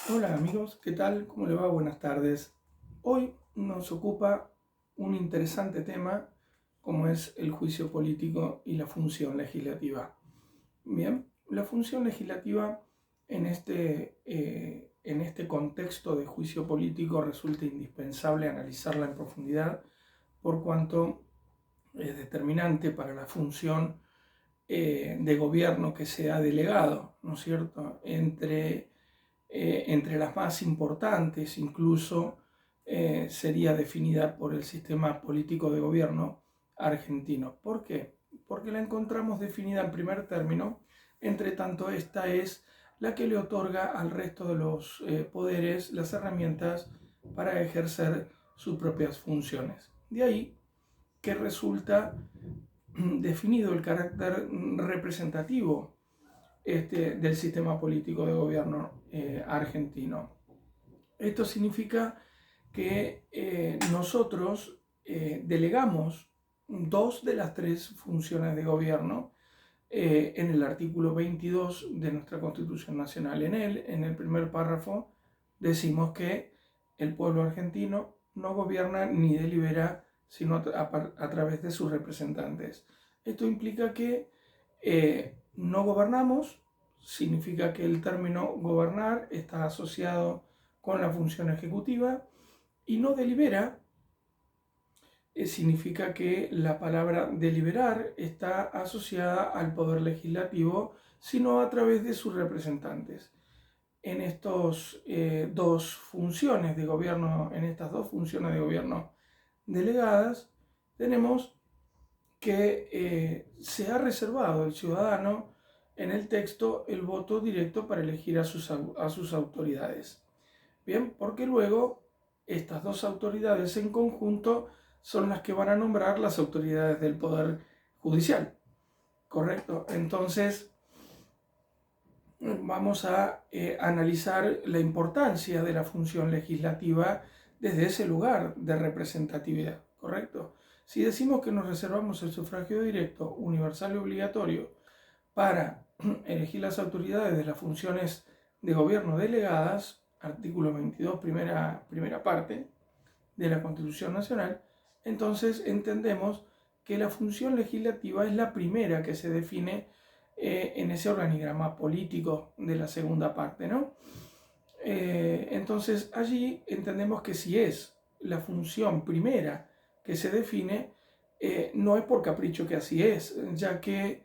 Hola amigos, ¿qué tal? ¿Cómo le va? Buenas tardes. Hoy nos ocupa un interesante tema como es el juicio político y la función legislativa. Bien, la función legislativa en este contexto de juicio político resulta indispensable analizarla en profundidad por cuanto es determinante para la función de gobierno que se ha delegado, ¿no es cierto?, entre las más importantes, incluso sería definida por el sistema político de gobierno argentino. ¿Por qué? Porque la encontramos definida en primer término, entre tanto esta es la que le otorga al resto de los poderes las herramientas para ejercer sus propias funciones. De ahí que resulta definido el carácter representativo del sistema político de gobierno argentino. Esto significa que nosotros delegamos dos de las tres funciones de gobierno en el artículo 22 de nuestra Constitución Nacional. En el primer párrafo, decimos que el pueblo argentino no gobierna ni delibera sino a través de sus representantes. Esto implica que no gobernamos, significa que el término gobernar está asociado con la función ejecutiva, y no delibera significa que la palabra deliberar está asociada al poder legislativo, sino a través de sus representantes. En estos dos funciones de gobierno, en estas dos funciones de gobierno delegadas, tenemos que se ha reservado el ciudadano en el texto el voto directo para elegir a sus autoridades. Bien, porque luego estas dos autoridades en conjunto son las que van a nombrar las autoridades del Poder Judicial. ¿Correcto? Entonces vamos a analizar la importancia de la función legislativa desde ese lugar de representatividad. ¿Correcto? Si decimos que nos reservamos el sufragio directo, universal y obligatorio para elegir las autoridades de las funciones de gobierno delegadas, artículo 22, primera parte de la Constitución Nacional, entonces entendemos que la función legislativa es la primera que se define en ese organigrama político de la segunda parte, ¿no? Entonces allí entendemos que si es la función primera que se define, no es por capricho que así es, ya que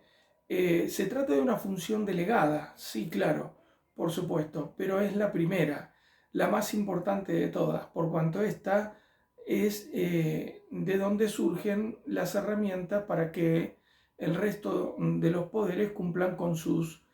se trata de una función delegada, sí, claro, por supuesto, pero es la primera, la más importante de todas, por cuanto esta es de donde surgen las herramientas para que el resto de los poderes cumplan con sus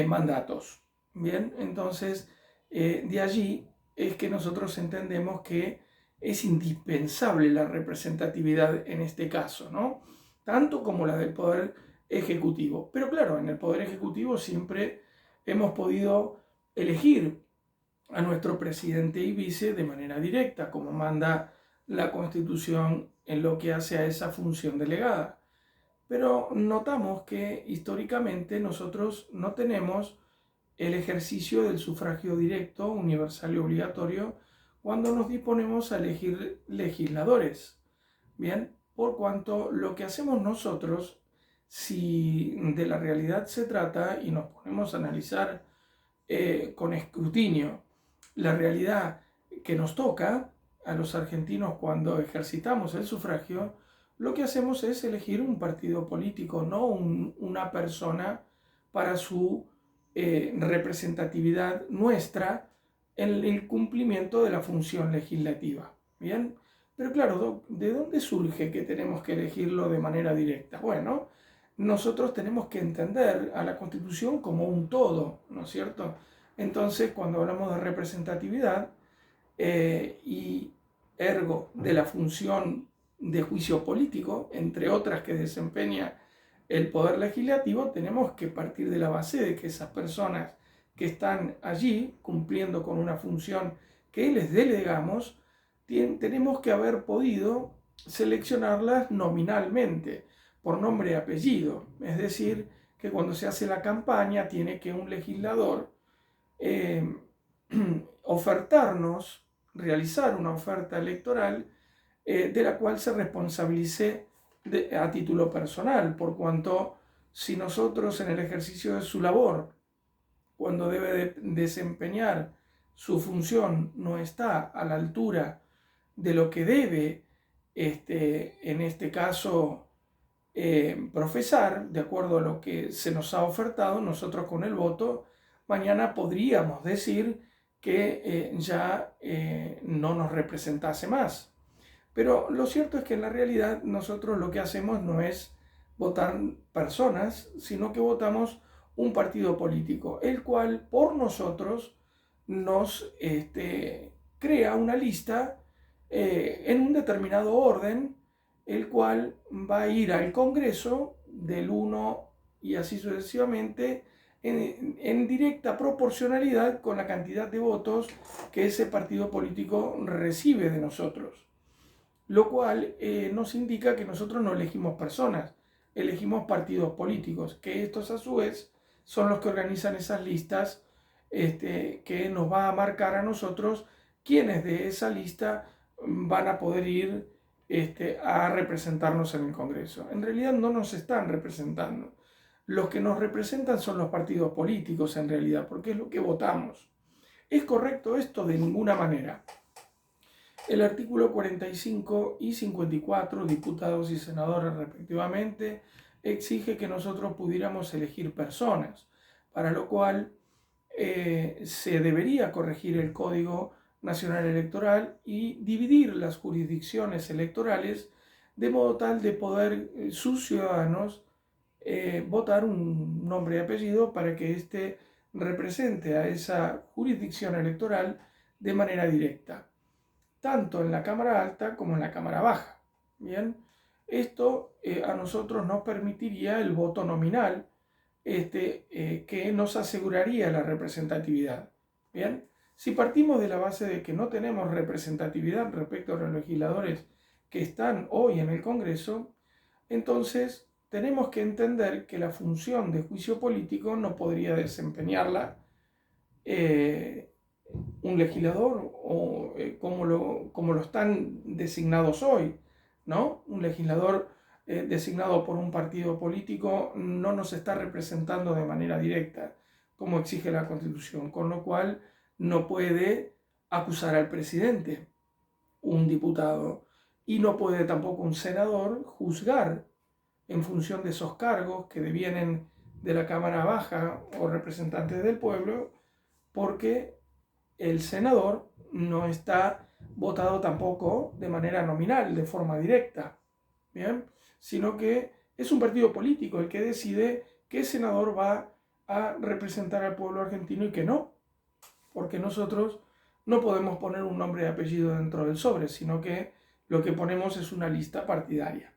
mandatos. Bien, entonces de allí es que nosotros entendemos que es indispensable la representatividad en este caso, ¿no? Tanto como la del poder ejecutivo. Pero claro, en el poder ejecutivo siempre hemos podido elegir a nuestro presidente y vice de manera directa, como manda la Constitución en lo que hace a esa función delegada. Pero notamos que históricamente nosotros no tenemos el ejercicio del sufragio directo, universal y obligatorio cuando nos disponemos a elegir legisladores. Bien, por cuanto lo que hacemos nosotros, si de la realidad se trata y nos ponemos a analizar con escrutinio la realidad que nos toca a los argentinos cuando ejercitamos el sufragio, lo que hacemos es elegir un partido político, no una persona para su representatividad nuestra en el cumplimiento de la función legislativa. Bien, pero claro, ¿de dónde surge que tenemos que elegirlo de manera directa? Bueno, nosotros tenemos que entender a la Constitución como un todo, ¿no es cierto? Entonces, cuando hablamos de representatividad y ergo de la función de juicio político, entre otras que desempeña el Poder Legislativo, tenemos que partir de la base de que esas personas que están allí cumpliendo con una función que les delegamos, tenemos que haber podido seleccionarlas nominalmente, por nombre y apellido. Es decir, que cuando se hace la campaña tiene que un legislador ofertarnos, realizar una oferta electoral de la cual se responsabilice a título personal, por cuanto si nosotros en el ejercicio de su labor, cuando debe de desempeñar su función, no está a la altura de lo que debe, en este caso, profesar, de acuerdo a lo que se nos ha ofertado, nosotros con el voto, mañana podríamos decir que ya no nos representase más. Pero lo cierto es que en la realidad nosotros lo que hacemos no es votar personas, sino que votamos un partido político, el cual por nosotros nos crea una lista en un determinado orden, el cual va a ir al Congreso del 1 y así sucesivamente en directa proporcionalidad con la cantidad de votos que ese partido político recibe de nosotros, lo cual nos indica que nosotros no elegimos personas, elegimos partidos políticos, que estos a su vez son los que organizan esas listas, que nos va a marcar a nosotros quiénes de esa lista van a poder ir a representarnos en el Congreso. En realidad no nos están representando. Los que nos representan son los partidos políticos en realidad, porque es lo que votamos. ¿Es correcto esto? De ninguna manera. El artículo 45 y 54, diputados y senadores respectivamente, exige que nosotros pudiéramos elegir personas, para lo cual se debería corregir el Código Nacional Electoral y dividir las jurisdicciones electorales de modo tal de poder sus ciudadanos votar un nombre y apellido para que éste represente a esa jurisdicción electoral de manera directa, tanto en la Cámara Alta como en la Cámara Baja. Bien, esto a nosotros nos permitiría el voto nominal, que nos aseguraría la representatividad. Bien, si partimos de la base de que no tenemos representatividad respecto a los legisladores que están hoy en el Congreso, entonces tenemos que entender que la función de juicio político no podría desempeñarla un legislador o como lo están designados hoy, ¿no? Un legislador designado por un partido político no nos está representando de manera directa, como exige la Constitución, con lo cual no puede acusar al presidente un diputado y no puede tampoco un senador juzgar en función de esos cargos que devienen de la Cámara Baja o representantes del pueblo, porque el senador no está votado tampoco de manera nominal, de forma directa, ¿bien? Sino que es un partido político el que decide qué senador va a representar al pueblo argentino y qué no, porque nosotros no podemos poner un nombre y apellido dentro del sobre, sino que lo que ponemos es una lista partidaria.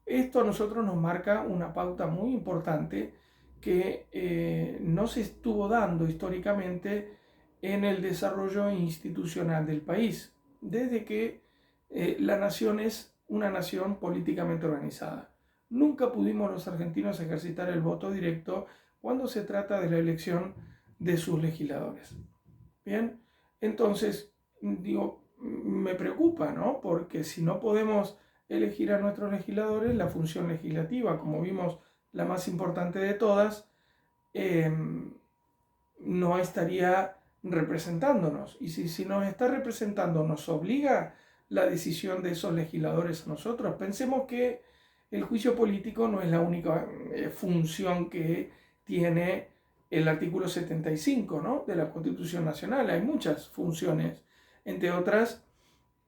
Esto a nosotros nos marca una pauta muy importante que no se estuvo dando históricamente en el desarrollo institucional del país, desde que la nación es una nación políticamente organizada. Nunca pudimos los argentinos ejercitar el voto directo cuando se trata de la elección de sus legisladores. Bien, entonces, digo, me preocupa, ¿no? Porque si no podemos elegir a nuestros legisladores, la función legislativa, como vimos, la más importante de todas, no estaría representándonos. Y si nos está representando, nos obliga la decisión de esos legisladores a nosotros. Pensemos que el juicio político no es la única función que tiene el artículo 75, ¿no?, de la Constitución Nacional. Hay muchas funciones, entre otras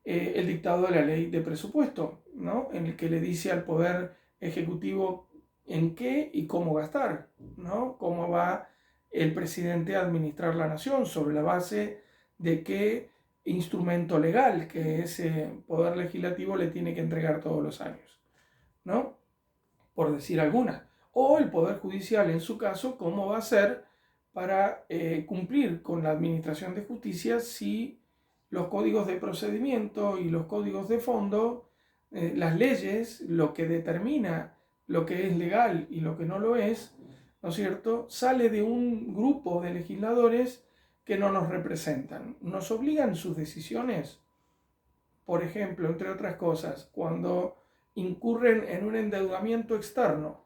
el dictado de la ley de presupuesto, ¿no?, en el que le dice al Poder Ejecutivo en qué y cómo gastar, ¿no?, cómo va el presidente a administrar la nación, sobre la base de qué instrumento legal que ese Poder Legislativo le tiene que entregar todos los años, ¿no?, por decir alguna. O el Poder Judicial, en su caso, cómo va a ser para cumplir con la administración de justicia si los códigos de procedimiento y los códigos de fondo, las leyes, lo que determina lo que es legal y lo que no lo es, ¿no es cierto?, sale de un grupo de legisladores que no nos representan. Nos obligan sus decisiones, por ejemplo, entre otras cosas, cuando incurren en un endeudamiento externo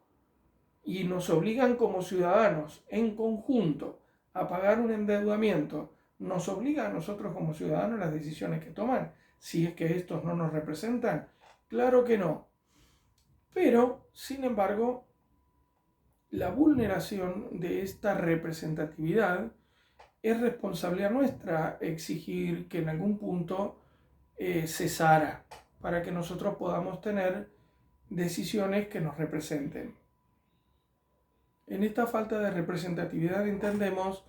y nos obligan como ciudadanos en conjunto a pagar un endeudamiento, nos obliga a nosotros como ciudadanos las decisiones que toman, si es que estos no nos representan. Claro que no. Pero, sin embargo, la vulneración de esta representatividad es responsabilidad nuestra exigir que en algún punto cesara para que nosotros podamos tener decisiones que nos representen. En esta falta de representatividad entendemos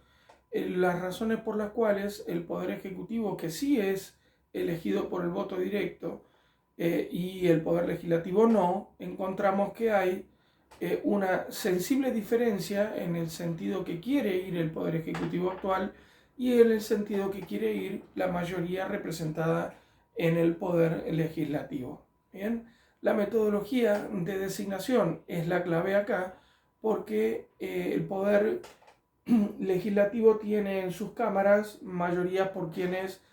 las razones por las cuales el Poder Ejecutivo, que sí es elegido por el voto directo, y el Poder Legislativo no, encontramos que hay una sensible diferencia en el sentido que quiere ir el Poder Ejecutivo actual y en el sentido que quiere ir la mayoría representada en el Poder Legislativo. Bien, la metodología de designación es la clave acá, porque el Poder Legislativo tiene en sus cámaras mayoría por quienes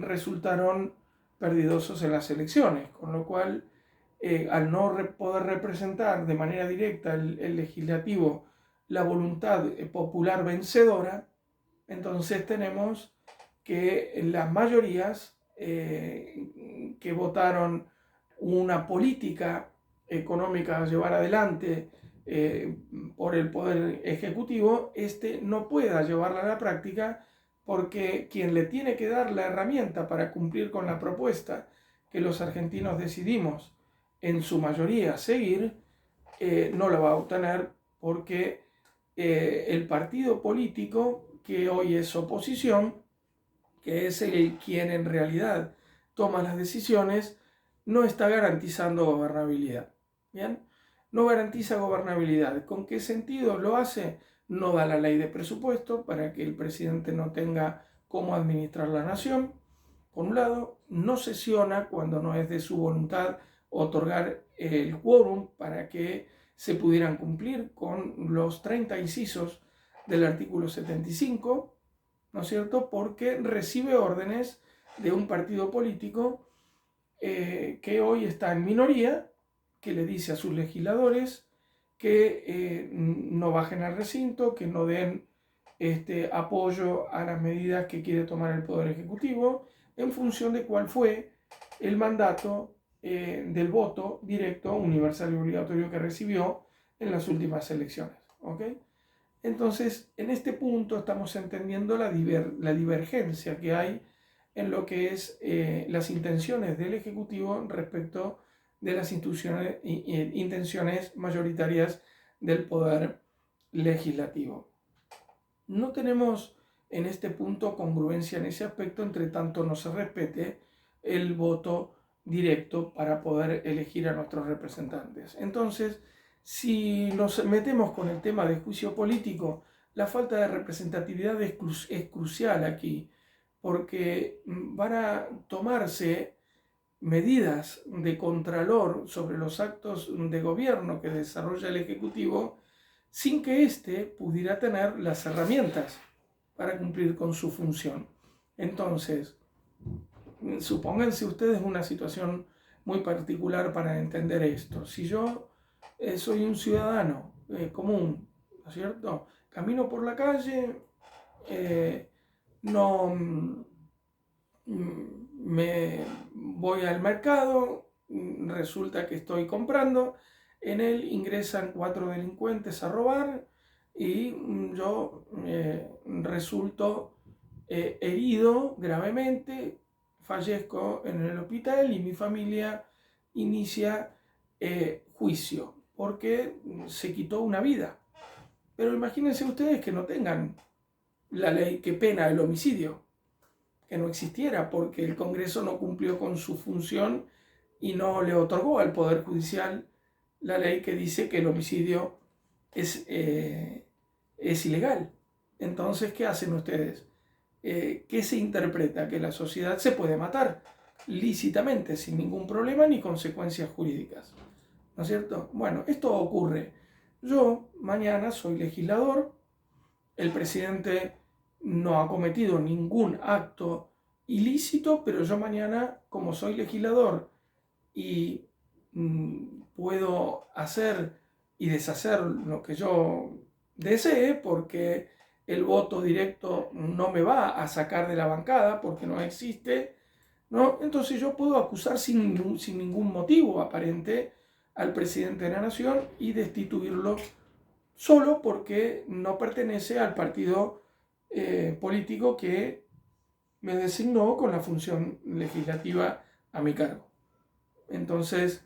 resultaron perdidosos en las elecciones, con lo cual al no poder representar de manera directa el legislativo la voluntad popular vencedora, entonces tenemos que las mayorías que votaron una política económica a llevar adelante por el Poder Ejecutivo, no pueda llevarla a la práctica, porque quien le tiene que dar la herramienta para cumplir con la propuesta que los argentinos decidimos en su mayoría seguir, no la va a obtener, porque el partido político que hoy es oposición, que es quien en realidad toma las decisiones, no está garantizando gobernabilidad. ¿Bien? No garantiza gobernabilidad. ¿Con qué sentido lo hace? No da la ley de presupuesto para que el presidente no tenga cómo administrar la nación. Por un lado, no sesiona cuando no es de su voluntad otorgar el quórum para que se pudieran cumplir con los 30 incisos del artículo 75, ¿no es cierto? Porque recibe órdenes de un partido político que hoy está en minoría, que le dice a sus legisladores que no bajen al recinto, que no den apoyo a las medidas que quiere tomar el Poder Ejecutivo, en función de cuál fue el mandato del voto directo, universal y obligatorio que recibió en las últimas elecciones. ¿Okay? Entonces, en este punto estamos entendiendo la divergencia que hay en lo que es las intenciones del Ejecutivo respecto de las intenciones mayoritarias del Poder Legislativo. No tenemos en este punto congruencia en ese aspecto, entre tanto no se respete el voto directo para poder elegir a nuestros representantes. Entonces, si nos metemos con el tema de juicio político, la falta de representatividad es crucial aquí, porque van a tomarse medidas de contralor sobre los actos de gobierno que desarrolla el Ejecutivo sin que éste pudiera tener las herramientas para cumplir con su función. Entonces, supónganse ustedes una situación muy particular para entender esto. Si yo soy un ciudadano común, ¿no es cierto? Camino por la calle, no me voy al mercado, resulta que estoy comprando, en él ingresan 4 delincuentes a robar y yo resulto herido gravemente, fallezco en el hospital y mi familia inicia juicio porque se quitó una vida. Pero imagínense ustedes que no tengan la ley que pena el homicidio, que no existiera porque el Congreso no cumplió con su función y no le otorgó al Poder Judicial la ley que dice que el homicidio es ilegal. Entonces, ¿qué hacen ustedes? ¿Qué se interpreta? Que la sociedad se puede matar lícitamente, sin ningún problema ni consecuencias jurídicas. ¿No es cierto? Bueno, esto ocurre. Yo mañana soy legislador, el presidente no ha cometido ningún acto ilícito, pero yo mañana, como soy legislador y puedo hacer y deshacer lo que yo desee, porque el voto directo no me va a sacar de la bancada, porque no existe, ¿no? Entonces yo puedo acusar sin ningún motivo aparente al presidente de la nación y destituirlo solo porque no pertenece al partido político que me designó con la función legislativa a mi cargo. Entonces,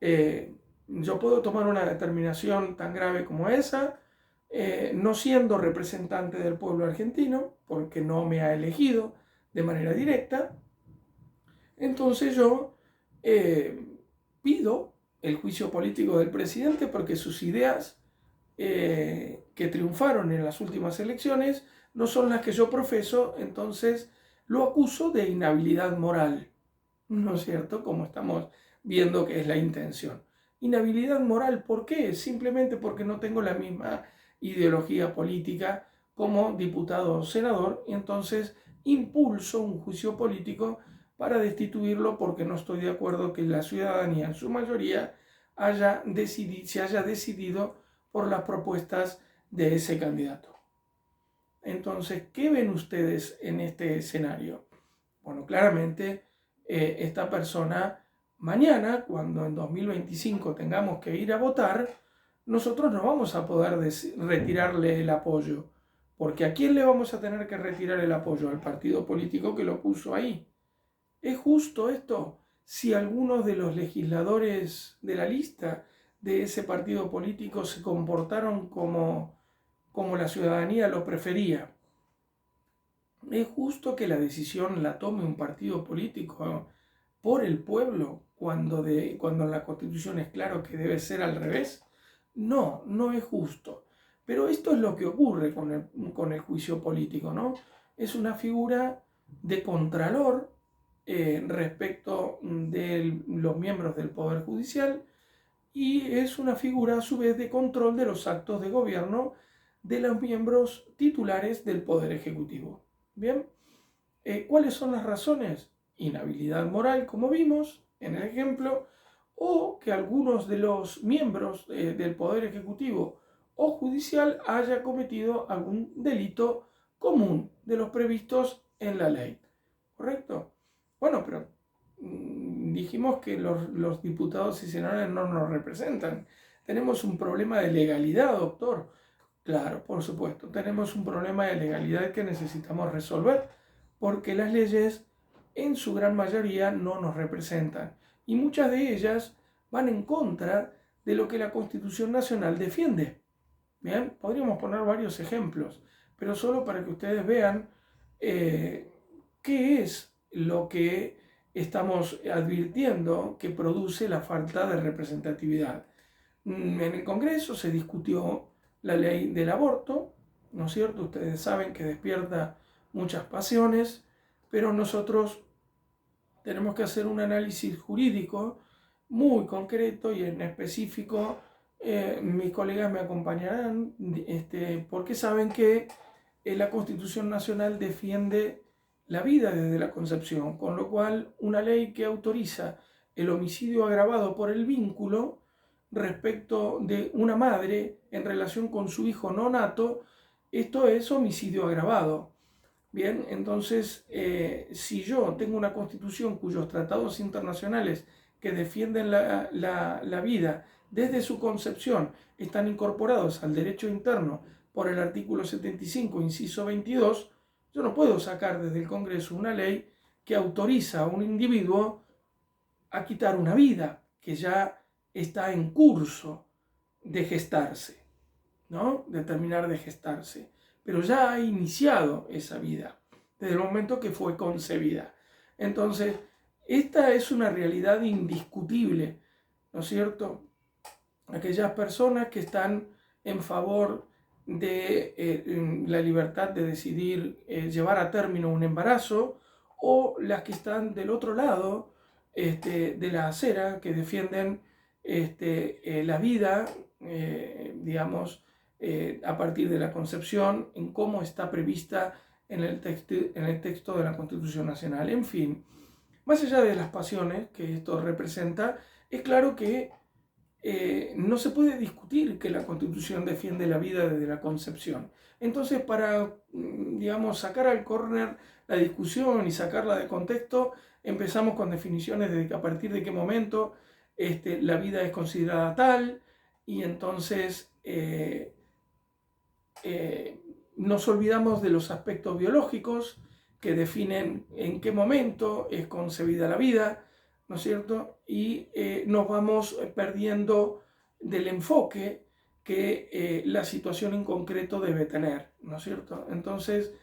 yo puedo tomar una determinación tan grave como esa, no siendo representante del pueblo argentino, porque no me ha elegido de manera directa. Entonces yo pido el juicio político del presidente porque sus ideas que triunfaron en las últimas elecciones no son las que yo profeso, entonces lo acuso de inhabilidad moral, ¿no es cierto? Como estamos viendo que es la intención. Inhabilidad moral, ¿por qué? Simplemente porque no tengo la misma ideología política como diputado o senador, y entonces impulso un juicio político para destituirlo porque no estoy de acuerdo que la ciudadanía en su mayoría se haya decidido por las propuestas de ese candidato. Entonces, ¿qué ven ustedes en este escenario? Bueno, claramente esta persona mañana, cuando en 2025 tengamos que ir a votar, nosotros no vamos a poder retirarle el apoyo. Porque ¿a quién le vamos a tener que retirar el apoyo? Al partido político que lo puso ahí. ¿Es justo esto? Si algunos de los legisladores de la lista de ese partido político se comportaron como la ciudadanía lo prefería. ¿Es justo que la decisión la tome un partido político por el pueblo cuando en la Constitución es claro que debe ser al revés? No, no es justo. Pero esto es lo que ocurre con el juicio político, ¿no? Es una figura de contralor respecto de los miembros del Poder Judicial y es una figura a su vez de control de los actos de gobierno de los miembros titulares del Poder Ejecutivo. Bien, ¿cuáles son las razones? Inhabilidad moral, como vimos en el ejemplo, o que algunos de los miembros del Poder Ejecutivo o Judicial haya cometido algún delito común de los previstos en la ley. ¿Correcto? Bueno, pero dijimos que los diputados y senadores no nos representan. Tenemos un problema de legalidad, doctor. Claro, por supuesto, tenemos un problema de legalidad que necesitamos resolver porque las leyes en su gran mayoría no nos representan y muchas de ellas van en contra de lo que la Constitución Nacional defiende. Bien, podríamos poner varios ejemplos, pero solo para que ustedes vean qué es lo que estamos advirtiendo que produce la falta de representatividad. En el Congreso se discutió la ley del aborto, ¿no es cierto? Ustedes saben que despierta muchas pasiones, pero nosotros tenemos que hacer un análisis jurídico muy concreto y en específico. Mis colegas me acompañarán porque saben que la Constitución Nacional defiende la vida desde la concepción, con lo cual una ley que autoriza el homicidio agravado por el vínculo respecto de una madre en relación con su hijo no nato, esto es homicidio agravado. Bien, entonces, si yo tengo una constitución cuyos tratados internacionales que defienden la vida desde su concepción están incorporados al derecho interno por el artículo 75, inciso 22, yo no puedo sacar desde el Congreso una ley que autoriza a un individuo a quitar una vida que ya está en curso de gestarse, ¿no? De terminar de gestarse. Pero ya ha iniciado esa vida, desde el momento que fue concebida. Entonces, esta es una realidad indiscutible, ¿no es cierto? Aquellas personas que están en favor de la libertad de decidir llevar a término un embarazo, o las que están del otro lado de la acera, que defienden la vida, digamos, a partir de la concepción, en cómo está prevista en el texto de la Constitución Nacional. En fin, más allá de las pasiones que esto representa, es claro que no se puede discutir que la Constitución defiende la vida desde la concepción. Entonces, para, digamos, sacar al córner la discusión y sacarla de contexto, empezamos con definiciones de a partir de qué momento la vida es considerada tal, y entonces nos olvidamos de los aspectos biológicos que definen en qué momento es concebida la vida, ¿no es cierto? Y nos vamos perdiendo del enfoque que la situación en concreto debe tener, ¿no es cierto? Entonces,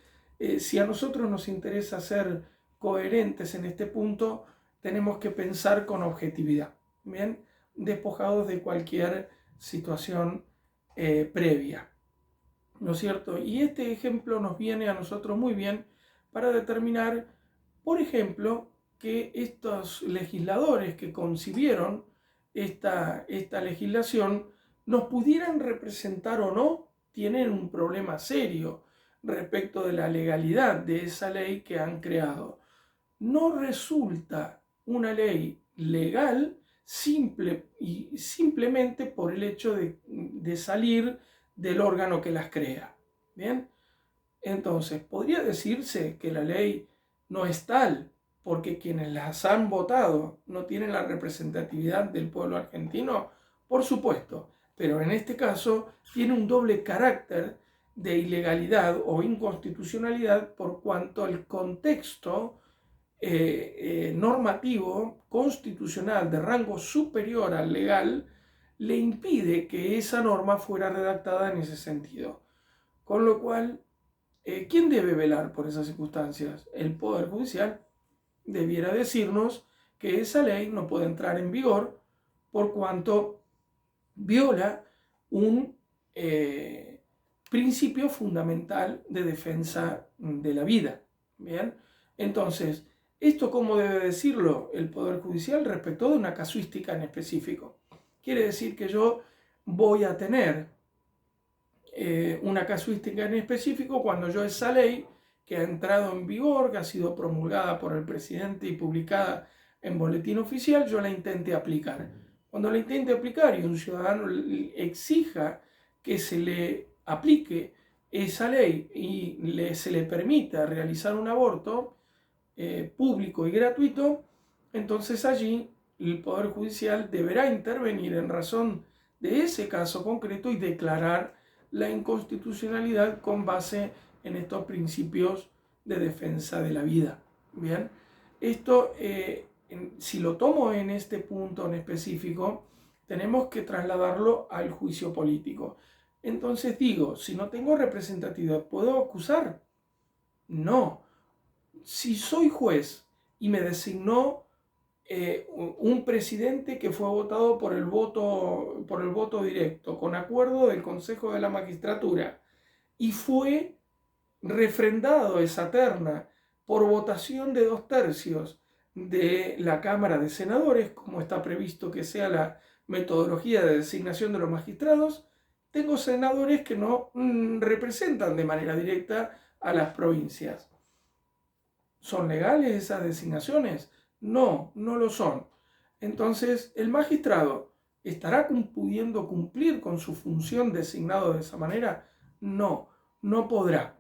si a nosotros nos interesa ser coherentes en este punto, tenemos que pensar con objetividad, ¿bien? Despojados de cualquier situación previa, ¿no es cierto? Y este ejemplo nos viene a nosotros muy bien para determinar, por ejemplo, que estos legisladores que concibieron esta legislación nos pudieran representar o no, tienen un problema serio respecto de la legalidad de esa ley que han creado. No resulta una ley legal simplemente por el hecho de salir del órgano que las crea. ¿Bien? Entonces, podría decirse que la ley no es tal porque quienes las han votado no tienen la representatividad del pueblo argentino, por supuesto, pero en este caso tiene un doble carácter de ilegalidad o inconstitucionalidad por cuanto el contexto normativo constitucional de rango superior al legal le impide que esa norma fuera redactada en ese sentido. Con lo cual, ¿quién debe velar por esas circunstancias? El Poder Judicial debiera decirnos que esa ley no puede entrar en vigor por cuanto viola un principio fundamental de defensa de la vida. ¿Bien? Entonces, ¿esto cómo debe decirlo el Poder Judicial respecto de una casuística en específico? Quiere decir que yo voy a tener una casuística en específico cuando yo esa ley que ha entrado en vigor, que ha sido promulgada por el presidente y publicada en boletín oficial, yo la intente aplicar. Cuando la intente aplicar y un ciudadano exija que se le aplique esa ley y se le permita realizar un aborto público y gratuito, entonces allí el Poder Judicial deberá intervenir en razón de ese caso concreto y declarar la inconstitucionalidad con base en estos principios de defensa de la vida. Bien, esto, si lo tomo en este punto en específico, tenemos que trasladarlo al juicio político. Entonces digo, si no tengo representatividad, ¿puedo acusar? No. Si soy juez y me designó un presidente que fue votado por el voto directo, con acuerdo del Consejo de la Magistratura, y fue refrendado esa terna por votación de 2/3 de la Cámara de Senadores, como está previsto que sea la metodología de designación de los magistrados, tengo senadores que no representan de manera directa a las provincias. ¿Son legales esas designaciones? No, no lo son. Entonces, ¿el magistrado estará pudiendo cumplir con su función designado de esa manera? No, no podrá.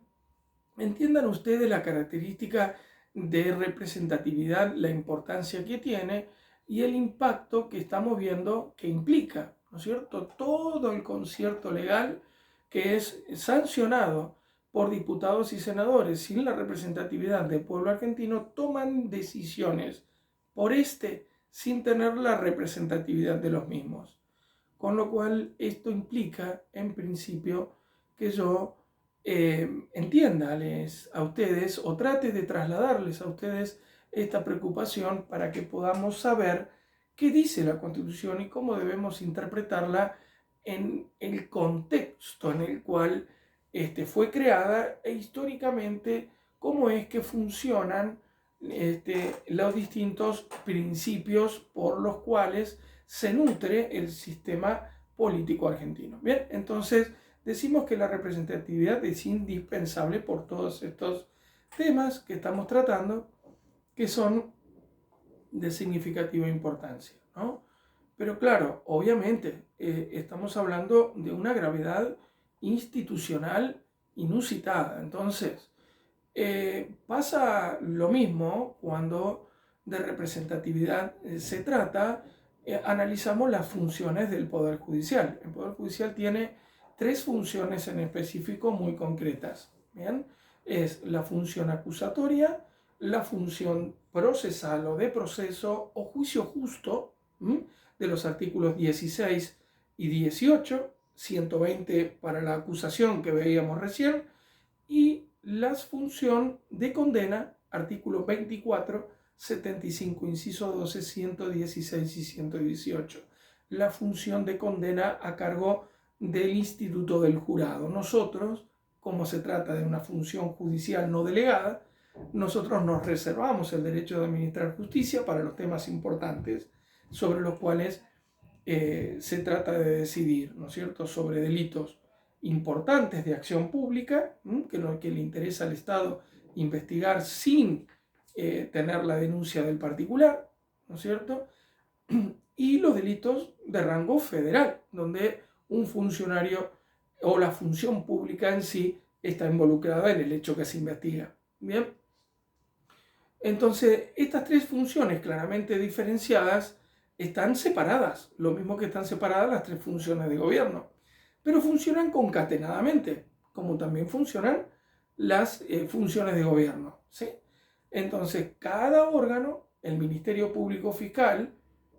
Entiendan ustedes la característica de representatividad, la importancia que tiene y el impacto que estamos viendo que implica, ¿no es cierto? Todo el concierto legal que es sancionado por diputados y senadores sin la representatividad del pueblo argentino toman decisiones por sin tener la representatividad de los mismos. Con lo cual esto implica en principio que yo entiéndales a ustedes o trate de trasladarles a ustedes esta preocupación para que podamos saber qué dice la Constitución y cómo debemos interpretarla en el contexto en el cual fue creada e históricamente cómo es que funcionan los distintos principios por los cuales se nutre el sistema político argentino. Bien, entonces decimos que la representatividad es indispensable por todos estos temas que estamos tratando que son de significativa importancia, ¿no? Pero claro, obviamente estamos hablando de una gravedad institucional inusitada. Entonces, pasa lo mismo cuando de representatividad se trata, analizamos las funciones del Poder Judicial. El Poder Judicial tiene tres funciones en específico muy concretas. ¿Bien? Es la función acusatoria, la función procesal o de proceso o juicio justo, de los artículos 16 y 18, 120 para la acusación que veíamos recién, y la función de condena, artículos 24, 75, inciso 12, 116 y 118. La función de condena a cargo del Instituto del Jurado. Nosotros, como se trata de una función judicial no delegada, nosotros nos reservamos el derecho de administrar justicia para los temas importantes sobre los cuales se trata de decidir, ¿no es cierto?, sobre delitos importantes de acción pública, que le interesa al Estado investigar sin tener la denuncia del particular, ¿no es cierto?, y los delitos de rango federal, donde un funcionario o la función pública en sí está involucrada en el hecho que se investiga. Bien, entonces estas tres funciones claramente diferenciadas están separadas, lo mismo que están separadas las tres funciones de gobierno, pero funcionan concatenadamente, como también funcionan las funciones de gobierno, ¿sí? Entonces, cada órgano, el Ministerio Público Fiscal,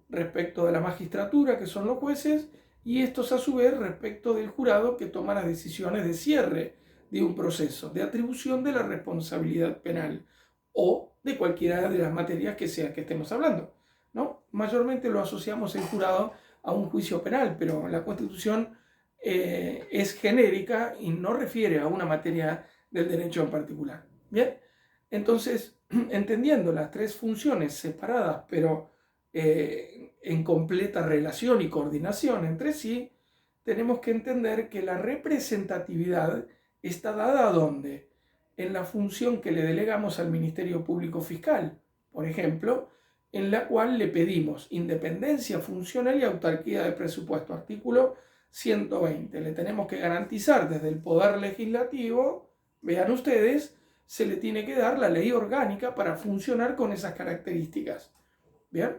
respecto de la magistratura, que son los jueces, y estos a su vez respecto del jurado, que toma las decisiones de cierre de un proceso, de atribución de la responsabilidad penal o de cualquiera de las materias que sea que estemos hablando, ¿no? Mayormente lo asociamos el jurado a un juicio penal, pero la Constitución es genérica y no refiere a una materia del derecho en particular. Bien, entonces, entendiendo las tres funciones separadas, pero en completa relación y coordinación entre sí, tenemos que entender que la representatividad está dada ¿a dónde? En la función que le delegamos al Ministerio Público Fiscal, por ejemplo, en la cual le pedimos independencia funcional y autarquía de presupuesto. Artículo 120. Le tenemos que garantizar desde el Poder Legislativo, vean ustedes, se le tiene que dar la ley orgánica para funcionar con esas características. ¿Bien?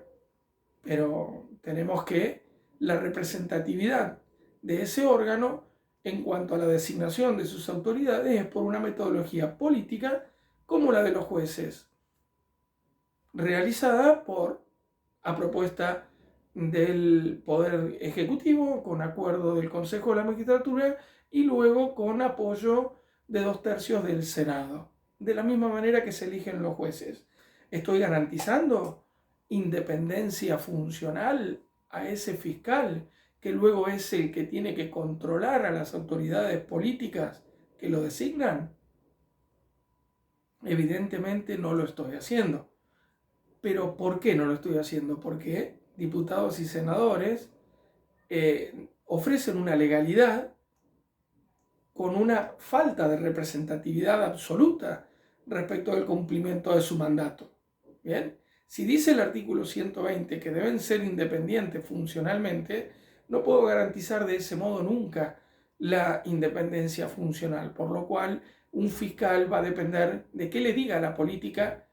Pero tenemos que la representatividad de ese órgano en cuanto a la designación de sus autoridades es por una metodología política como la de los jueces, realizada a propuesta del Poder Ejecutivo, con acuerdo del Consejo de la Magistratura y luego con apoyo de 2/3 del Senado, de la misma manera que se eligen los jueces. Estoy garantizando independencia funcional a ese fiscal, que luego es el que tiene que controlar a las autoridades políticas que lo designan. Evidentemente no lo estoy haciendo. Pero ¿por qué no lo estoy haciendo? Porque diputados y senadores ofrecen una legalidad con una falta de representatividad absoluta respecto del cumplimiento de su mandato. ¿Bien? Si dice el artículo 120 que deben ser independientes funcionalmente, no puedo garantizar de ese modo nunca la independencia funcional, por lo cual un fiscal va a depender de qué le diga la política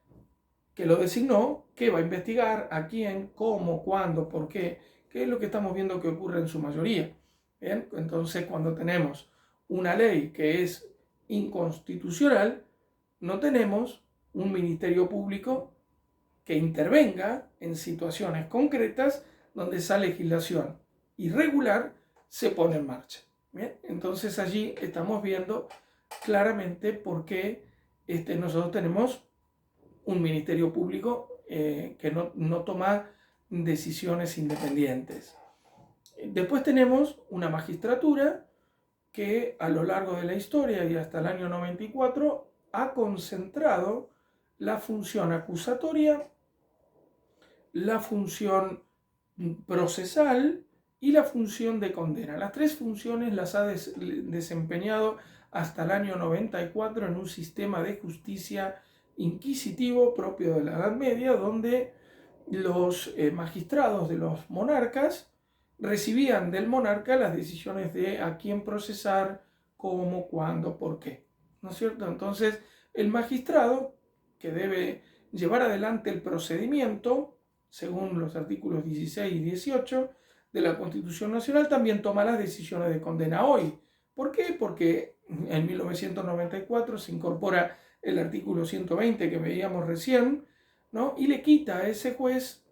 que lo designó, qué va a investigar, a quién, cómo, cuándo, por qué, que es lo que estamos viendo que ocurre en su mayoría. ¿Bien? Entonces, cuando tenemos una ley que es inconstitucional, no tenemos un ministerio público que intervenga en situaciones concretas donde esa legislación irregular se pone en marcha. ¿Bien? Entonces allí estamos viendo claramente por qué nosotros tenemos un ministerio público que no toma decisiones independientes. Después tenemos una magistratura que a lo largo de la historia y hasta el año 94 ha concentrado la función acusatoria, la función procesal y la función de condena. Las tres funciones las ha desempeñado hasta el año 94 en un sistema de justicia inquisitivo propio de la Edad Media, donde los magistrados de los monarcas recibían del monarca las decisiones de a quién procesar, cómo, cuándo, por qué. ¿No es cierto? Entonces, el magistrado que debe llevar adelante el procedimiento, según los artículos 16 y 18 de la Constitución Nacional, también toma las decisiones de condena hoy. ¿Por qué? Porque en 1994 se incorpora el artículo 120 que veíamos recién, ¿no? Y le quita a ese juez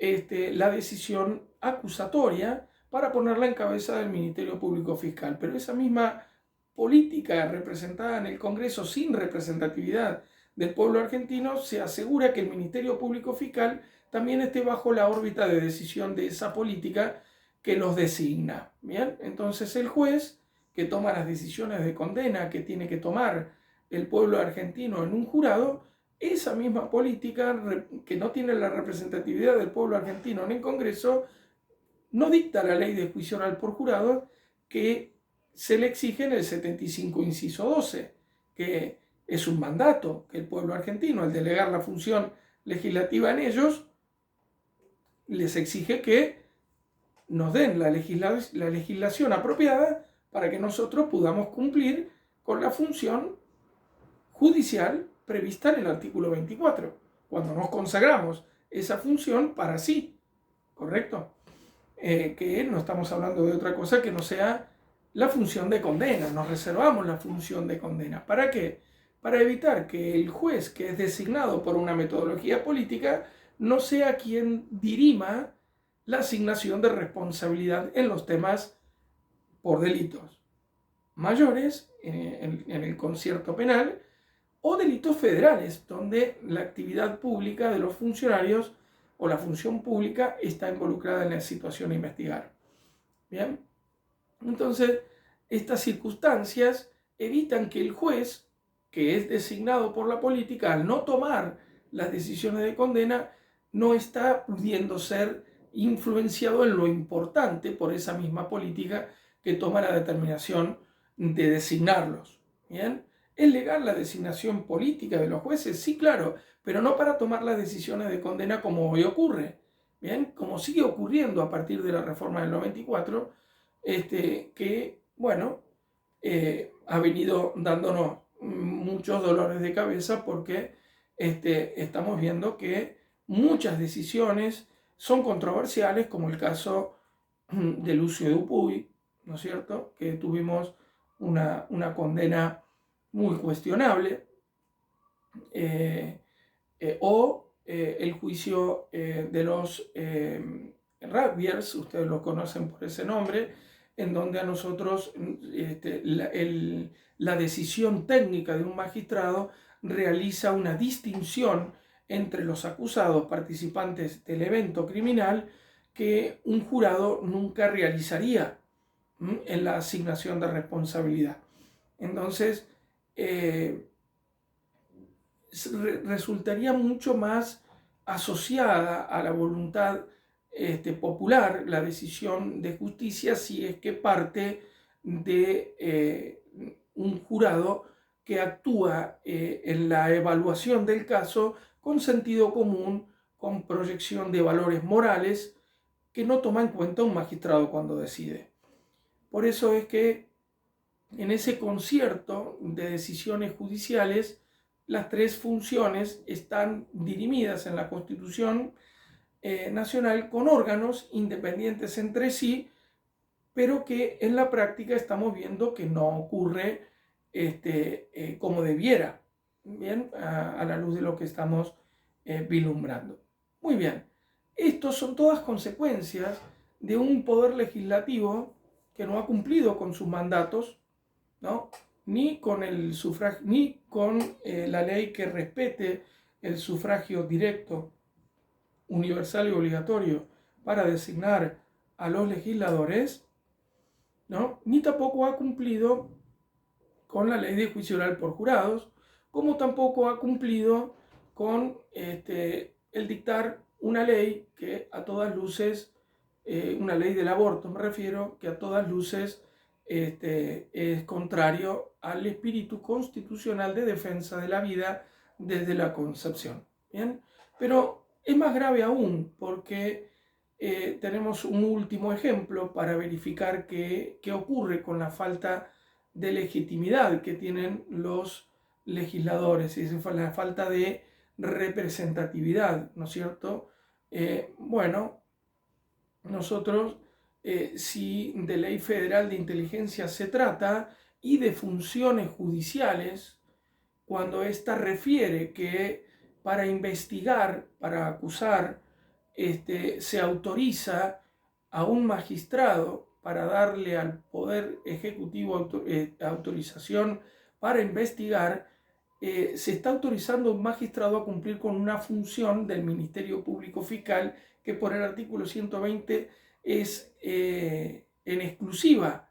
la decisión acusatoria para ponerla en cabeza del Ministerio Público Fiscal. Pero esa misma política representada en el Congreso sin representatividad del pueblo argentino se asegura que el Ministerio Público Fiscal también esté bajo la órbita de decisión de esa política que los designa. ¿Bien? Entonces el juez que toma las decisiones de condena que tiene que tomar el pueblo argentino en un jurado, esa misma política que no tiene la representatividad del pueblo argentino en el Congreso, no dicta la ley de juicio oral por jurado que se le exige en el 75 inciso 12, que es un mandato que el pueblo argentino, al delegar la función legislativa en ellos, les exige que nos den la legislación apropiada para que nosotros podamos cumplir con la función judicial prevista en el artículo 24, cuando nos consagramos esa función para sí, ¿correcto? Que no estamos hablando de otra cosa que no sea la función de condena, nos reservamos la función de condena. ¿Para qué? Para evitar que el juez que es designado por una metodología política no sea quien dirima la asignación de responsabilidad en los temas por delitos mayores en el concierto penal o delitos federales, donde la actividad pública de los funcionarios o la función pública está involucrada en la situación a investigar. Bien, entonces estas circunstancias evitan que el juez, que es designado por la política, al no tomar las decisiones de condena, no está pudiendo ser influenciado en lo importante por esa misma política que toma la determinación de designarlos. Bien, ¿es legal la designación política de los jueces? Sí, claro, pero no para tomar las decisiones de condena como hoy ocurre. Bien, como sigue ocurriendo a partir de la reforma del 94, que, bueno, ha venido dándonos muchos dolores de cabeza porque estamos viendo que muchas decisiones son controversiales, como el caso de Lucio Dupuy, ¿no es cierto?, que tuvimos una condena muy cuestionable, o el juicio de los rugbyers, ustedes lo conocen por ese nombre, en donde a nosotros la decisión técnica de un magistrado realiza una distinción entre los acusados participantes del evento criminal que un jurado nunca realizaría en la asignación de responsabilidad. Entonces, resultaría mucho más asociada a la voluntad popular la decisión de justicia si es que parte de un jurado que actúa en la evaluación del caso con sentido común, con proyección de valores morales que no toma en cuenta un magistrado cuando decide. Por eso es que en ese concierto de decisiones judiciales, las tres funciones están dirimidas en la Constitución Nacional con órganos independientes entre sí, pero que en la práctica estamos viendo que no ocurre como debiera, bien, a la luz de lo que estamos vislumbrando. Muy bien, estos son todas consecuencias de un poder legislativo que no ha cumplido con sus mandatos, ¿no?, ni con el sufragio, ni con la ley que respete el sufragio directo, universal y obligatorio para designar a los legisladores, ¿no?, ni tampoco ha cumplido con la ley de juicio oral por jurados, como tampoco ha cumplido con el dictar una ley que a todas luces, una ley del aborto me refiero, que a todas luces es contrario al espíritu constitucional de defensa de la vida desde la concepción. ¿Bien? Pero es más grave aún porque tenemos un último ejemplo para verificar qué ocurre con la falta de legitimidad que tienen los legisladores, y la falta de representatividad, ¿no es cierto? Bueno, nosotros, si de ley federal de inteligencia se trata y de funciones judiciales, cuando ésta refiere que para investigar, para acusar, se autoriza a un magistrado para darle al Poder Ejecutivo autorización para investigar, se está autorizando a un magistrado a cumplir con una función del Ministerio Público Fiscal que por el artículo 120 es en exclusiva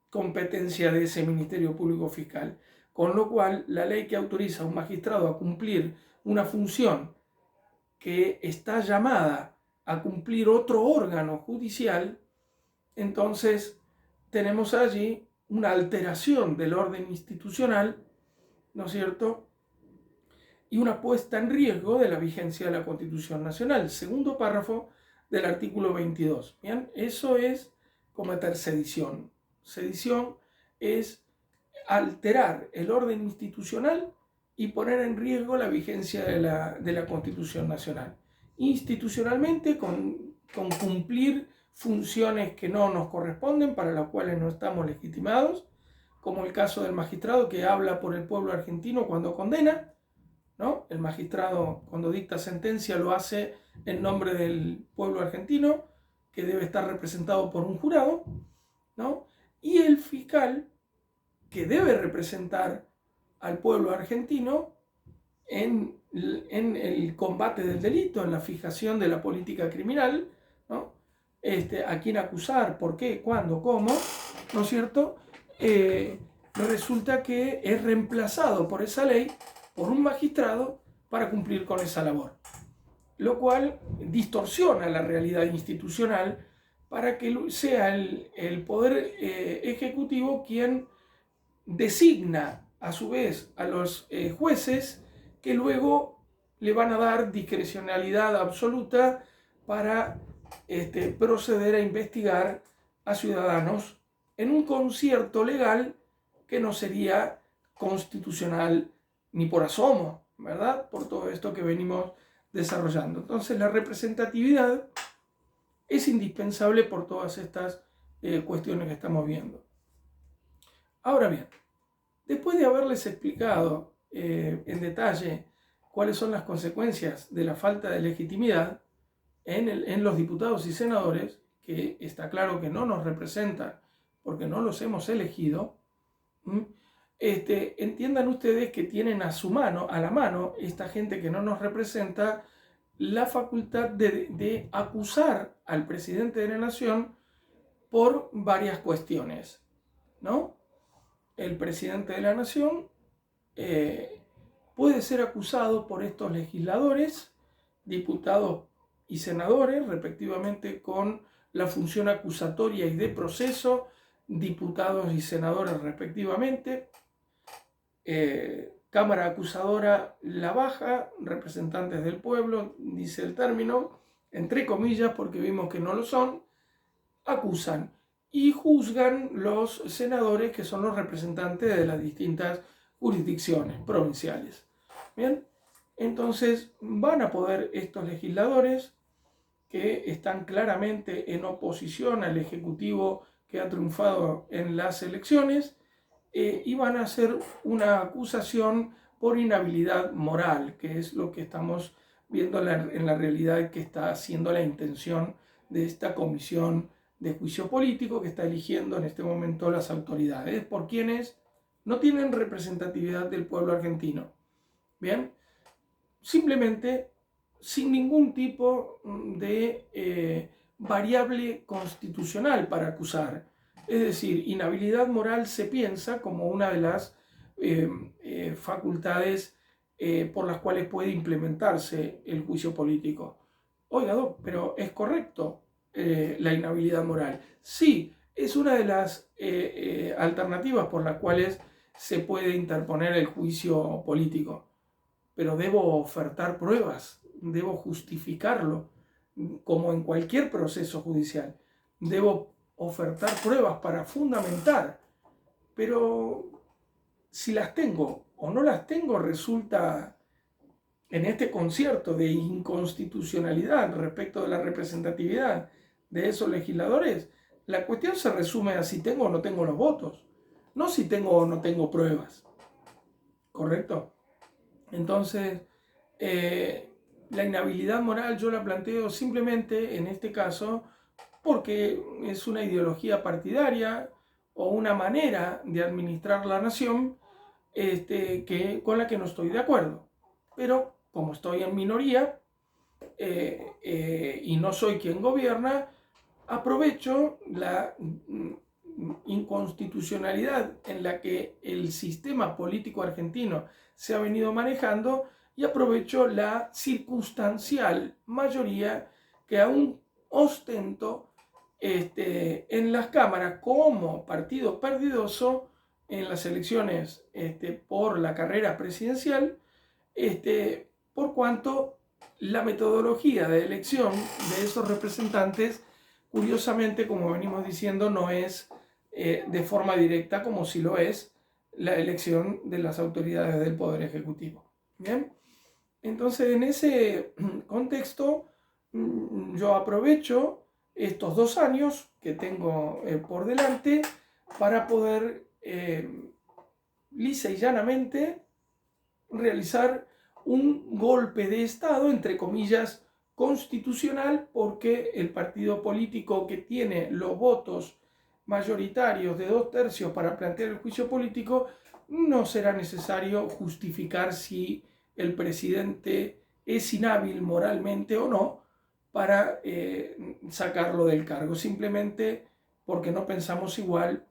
competencia de ese Ministerio Público Fiscal. Con lo cual, la ley que autoriza a un magistrado a cumplir una función que está llamada a cumplir otro órgano judicial, entonces tenemos allí una alteración del orden institucional, ¿no es cierto? Y una puesta en riesgo de la vigencia de la Constitución Nacional. Segundo párrafo del artículo 22. ¿Bien? Eso es cometer sedición. Sedición es alterar el orden institucional y poner en riesgo la vigencia de la Constitución Nacional. Institucionalmente, con cumplir funciones que no nos corresponden, para las cuales no estamos legitimados, como el caso del magistrado que habla por el pueblo argentino cuando condena, ¿no? El magistrado, cuando dicta sentencia, lo hace en nombre del pueblo argentino, que debe estar representado por un jurado, ¿no? Y el fiscal, que debe representar al pueblo argentino en el combate del delito, en la fijación de la política criminal, ¿no? A quién acusar, por qué, cuándo, cómo, ¿no es cierto? Resulta que es reemplazado por esa ley, por un magistrado, para cumplir con esa labor, lo cual distorsiona la realidad institucional para que sea el Poder Ejecutivo quien designa a su vez a los jueces que luego le van a dar discrecionalidad absoluta para proceder a investigar a ciudadanos en un concierto legal que no sería constitucional ni por asomo, ¿verdad? Por todo esto que venimos desarrollando. Entonces la representatividad es indispensable por todas estas cuestiones que estamos viendo. Ahora bien, después de haberles explicado en detalle cuáles son las consecuencias de la falta de legitimidad en los diputados y senadores, que está claro que no nos representan porque no los hemos elegido, entiendan ustedes que tienen a la mano, esta gente que no nos representa, la facultad de acusar al presidente de la nación por varias cuestiones, ¿no? El presidente de la nación puede ser acusado por estos legisladores, diputados y senadores, respectivamente con la función acusatoria y de proceso, diputados y senadores respectivamente, Cámara acusadora la baja, representantes del pueblo, dice el término, entre comillas, porque vimos que no lo son, acusan y juzgan los senadores, que son los representantes de las distintas jurisdicciones provinciales. Bien, entonces van a poder estos legisladores, que están claramente en oposición al Ejecutivo que ha triunfado en las elecciones, y van a hacer una acusación por inhabilidad moral, que es lo que estamos viendo en la realidad, que está siendo la intención de esta comisión de juicio político que está eligiendo en este momento las autoridades, por quienes no tienen representatividad del pueblo argentino. Bien, simplemente sin ningún tipo de variable constitucional para acusar. Es decir, inhabilidad moral se piensa como una de las facultades por las cuales puede implementarse el juicio político. Oiga, pero ¿es correcto la inhabilidad moral? Sí, es una de las alternativas por las cuales se puede interponer el juicio político, pero debo ofertar pruebas, debo justificarlo, como en cualquier proceso judicial. Debo ofertar pruebas para fundamentar, pero si las tengo o no las tengo, resulta en este concierto de inconstitucionalidad respecto de la representatividad de esos legisladores. La cuestión se resume a si tengo o no tengo los votos, no si tengo o no tengo pruebas. ¿Correcto? Entonces, la inhabilidad moral yo la planteo simplemente en este caso porque es una ideología partidaria o una manera de administrar la nación con la que no estoy de acuerdo. Pero como estoy en minoría y no soy quien gobierna, aprovecho la inconstitucionalidad en la que el sistema político argentino se ha venido manejando y aprovecho la circunstancial mayoría que aún ostento en las cámaras como partido perdidoso en las elecciones por la carrera presidencial, por cuanto la metodología de elección de esos representantes, curiosamente, como venimos diciendo, no es de forma directa como si lo es la elección de las autoridades del Poder Ejecutivo. ¿Bien? Entonces, en ese contexto, yo aprovecho estos 2 años que tengo por delante para poder lisa y llanamente realizar un golpe de Estado, entre comillas, constitucional, porque el partido político que tiene los votos mayoritarios de 2/3 para plantear el juicio político, no será necesario justificar si el presidente es inhábil moralmente o no para sacarlo del cargo. Simplemente porque no pensamos igual,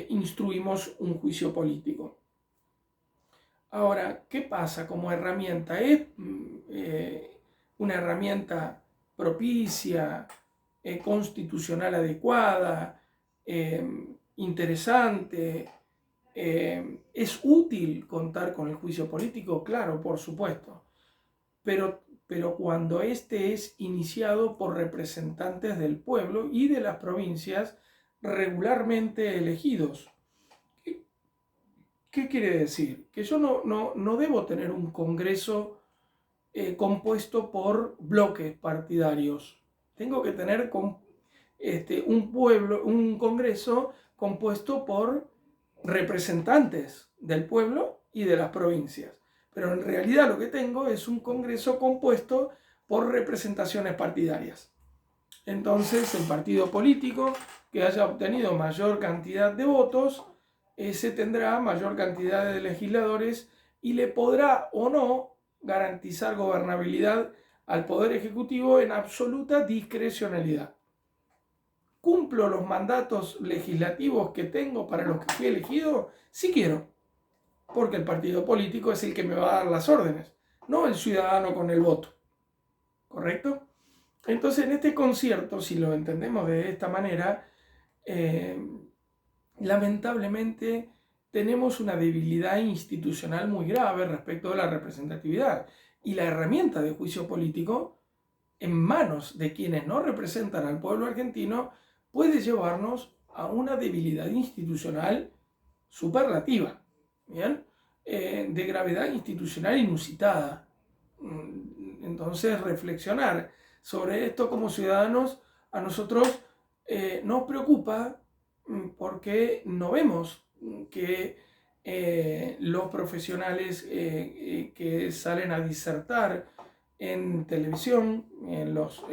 instruimos un juicio político. Ahora, ¿qué pasa como herramienta? ¿Es una herramienta propicia, constitucional adecuada, interesante? ¿Es útil contar con el juicio político? Claro, por supuesto. Pero cuando este es iniciado por representantes del pueblo y de las provincias regularmente elegidos. ¿Qué quiere decir? Que yo no debo tener un congreso compuesto por bloques partidarios. Tengo que tener un congreso compuesto por representantes del pueblo y de las provincias. Pero en realidad lo que tengo es un congreso compuesto por representaciones partidarias. Entonces, el partido político que haya obtenido mayor cantidad de votos, ese tendrá mayor cantidad de legisladores y le podrá o no garantizar gobernabilidad al Poder Ejecutivo en absoluta discrecionalidad. ¿Cumplo los mandatos legislativos que tengo para los que fui elegido? Sí quiero, porque el partido político es el que me va a dar las órdenes, no el ciudadano con el voto. ¿Correcto? Entonces, en este concierto, si lo entendemos de esta manera, lamentablemente tenemos una debilidad institucional muy grave respecto de la representatividad. Y la herramienta de juicio político, en manos de quienes no representan al pueblo argentino, puede llevarnos a una debilidad institucional superlativa, ¿bien? De gravedad institucional inusitada. Entonces, reflexionar sobre esto como ciudadanos a nosotros nos preocupa porque no vemos que los profesionales que salen a disertar en televisión, en los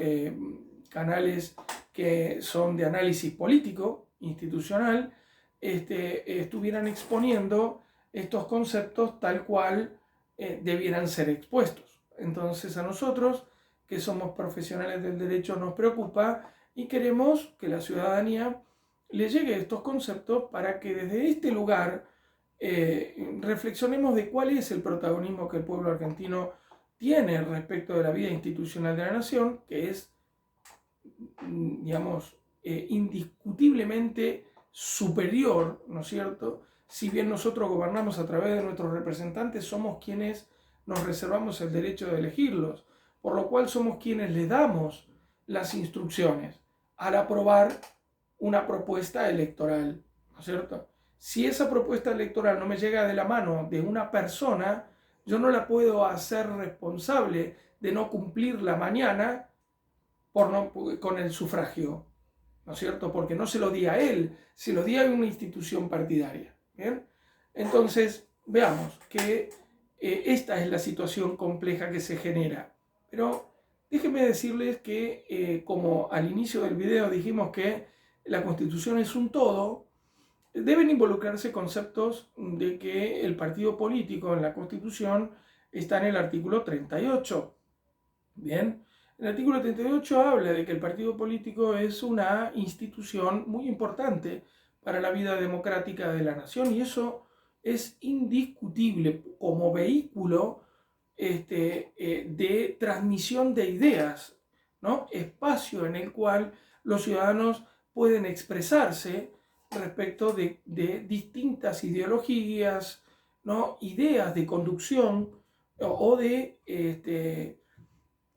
canales que son de análisis político, institucional, estuvieran exponiendo estos conceptos tal cual debieran ser expuestos. Entonces a nosotros, que somos profesionales del derecho, nos preocupa y queremos que la ciudadanía le llegue estos conceptos para que desde este lugar reflexionemos de cuál es el protagonismo que el pueblo argentino tiene respecto de la vida institucional de la nación, que es, digamos, indiscutiblemente superior, ¿no es cierto? Si bien nosotros gobernamos a través de nuestros representantes, somos quienes nos reservamos el derecho de elegirlos, por lo cual somos quienes le damos las instrucciones al aprobar una propuesta electoral, ¿no es cierto? Si esa propuesta electoral no me llega de la mano de una persona, yo no la puedo hacer responsable de no cumplirla mañana con el sufragio, ¿no es cierto? Porque no se lo di a él, se lo di a una institución partidaria. ¿Bien? Entonces, veamos que esta es la situación compleja que se genera. Pero déjenme decirles que, como al inicio del video dijimos que la Constitución es un todo, deben involucrarse conceptos de que el partido político en la Constitución está en el artículo 38. Bien, el artículo 38 habla de que el partido político es una institución muy importante para la vida democrática de la nación, y eso es indiscutible como vehículo de transmisión de ideas, ¿no? Espacio en el cual los ciudadanos pueden expresarse respecto de distintas ideologías, ¿no? Ideas de conducción o de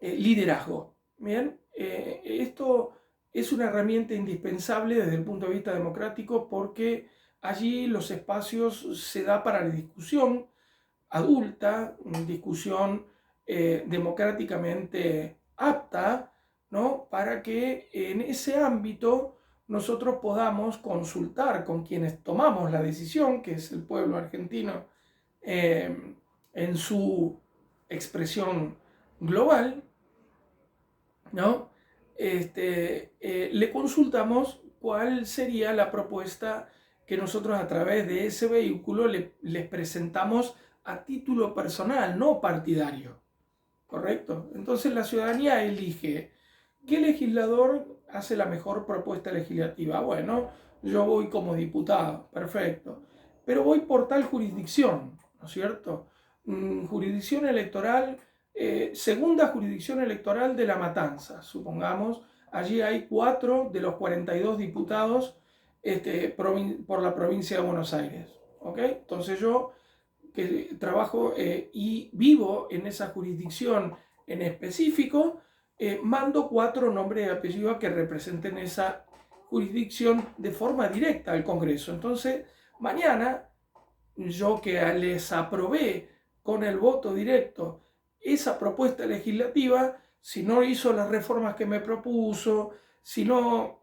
liderazgo. Bien, esto es una herramienta indispensable desde el punto de vista democrático, porque allí los espacios se da para la discusión adulta, discusión democráticamente apta, ¿no? Para que en ese ámbito nosotros podamos consultar con quienes tomamos la decisión, que es el pueblo argentino en su expresión global, ¿no? Le consultamos cuál sería la propuesta que nosotros a través de ese vehículo les presentamos a título personal, no partidario, ¿correcto? Entonces la ciudadanía elige qué legislador hace la mejor propuesta legislativa. Bueno, yo voy como diputado, perfecto, pero voy por tal jurisdicción, ¿no es cierto? Jurisdicción electoral, segunda jurisdicción electoral de La Matanza, supongamos. Allí hay 4 de los 42 diputados por la provincia de Buenos Aires, ¿ok? Entonces yo, que trabajo y vivo en esa jurisdicción en específico, mando 4 nombres y apellidos que representen esa jurisdicción de forma directa al Congreso. Entonces, mañana, yo que les aprobé con el voto directo esa propuesta legislativa, si no hizo las reformas que me propuso, si no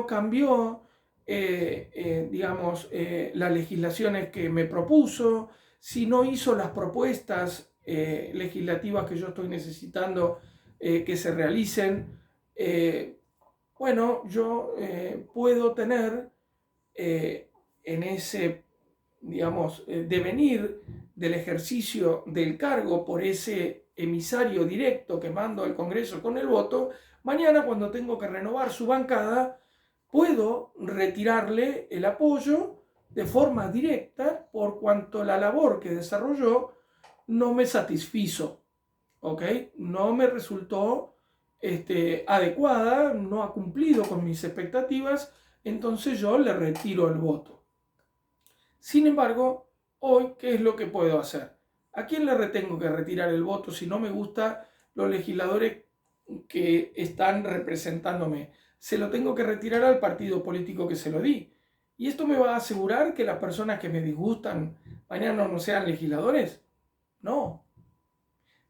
cambió, digamos, las legislaciones que me propuso, si no hizo las propuestas legislativas que yo estoy necesitando que se realicen, bueno, yo puedo tener en ese, digamos, devenir del ejercicio del cargo por ese emisario directo que mando al Congreso con el voto, mañana cuando tengo que renovar su bancada, puedo retirarle el apoyo de forma directa por cuanto la labor que desarrolló no me satisfizo, ¿ok? No me resultó adecuada, no ha cumplido con mis expectativas, entonces yo le retiro el voto. Sin embargo, hoy, ¿qué es lo que puedo hacer? ¿A quién le tengo que retirar el voto si no me gustan los legisladores que están representándome? Se lo tengo que retirar al partido político que se lo di. ¿Y esto me va a asegurar que las personas que me disgustan mañana no sean legisladores? No.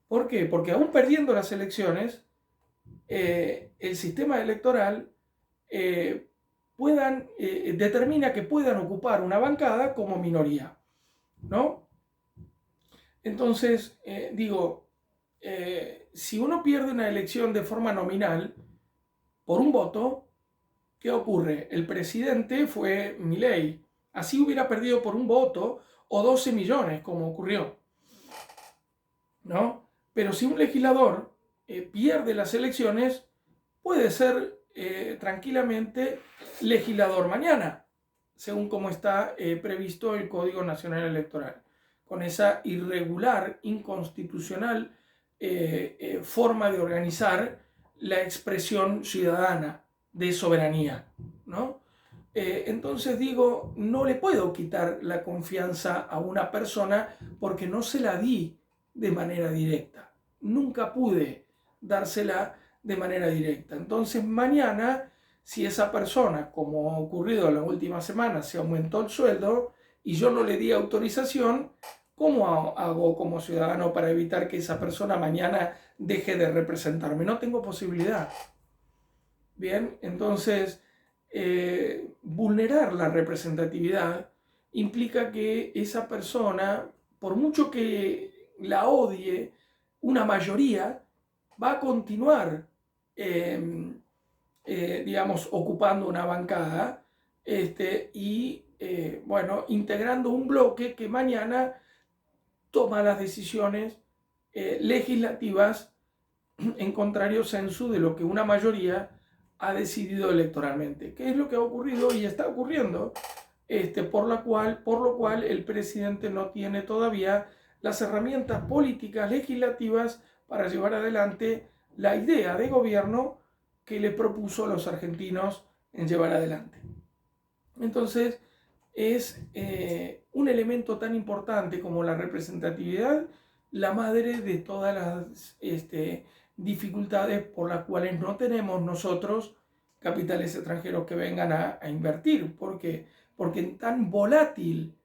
¿Por qué? Porque aún perdiendo las elecciones, el sistema electoral determina que puedan ocupar una bancada como minoría, ¿no? Entonces, si uno pierde una elección de forma nominal por un voto, ¿qué ocurre? El presidente fue Milei. Así hubiera perdido por un voto o 12 millones, como ocurrió, ¿no? Pero si un legislador pierde las elecciones, puede ser tranquilamente legislador mañana, según como está previsto el Código Nacional Electoral, con esa irregular, inconstitucional forma de organizar la expresión ciudadana, de soberanía, ¿no? Entonces digo, no le puedo quitar la confianza a una persona porque no se la di de manera directa. Nunca pude dársela de manera directa. Entonces mañana, si esa persona, como ha ocurrido en las últimas semanas, se aumentó el sueldo y yo no le di autorización, ¿cómo hago como ciudadano para evitar que esa persona mañana deje de representarme? No tengo posibilidad. Bien, entonces vulnerar la representatividad implica que esa persona, por mucho que la odie una mayoría, va a continuar, digamos, ocupando una bancada bueno, integrando un bloque que mañana toma las decisiones legislativas en contrario sensu de lo que una mayoría ha decidido electoralmente. ¿Qué es lo que ha ocurrido y está ocurriendo? Por lo cual el presidente no tiene todavía las herramientas políticas legislativas para llevar adelante la idea de gobierno que le propuso a los argentinos en llevar adelante. Entonces, es un elemento tan importante como la representatividad la madre de todas las dificultades por las cuales no tenemos nosotros capitales extranjeros que vengan a invertir. ¿Por qué? Porque en tan volátil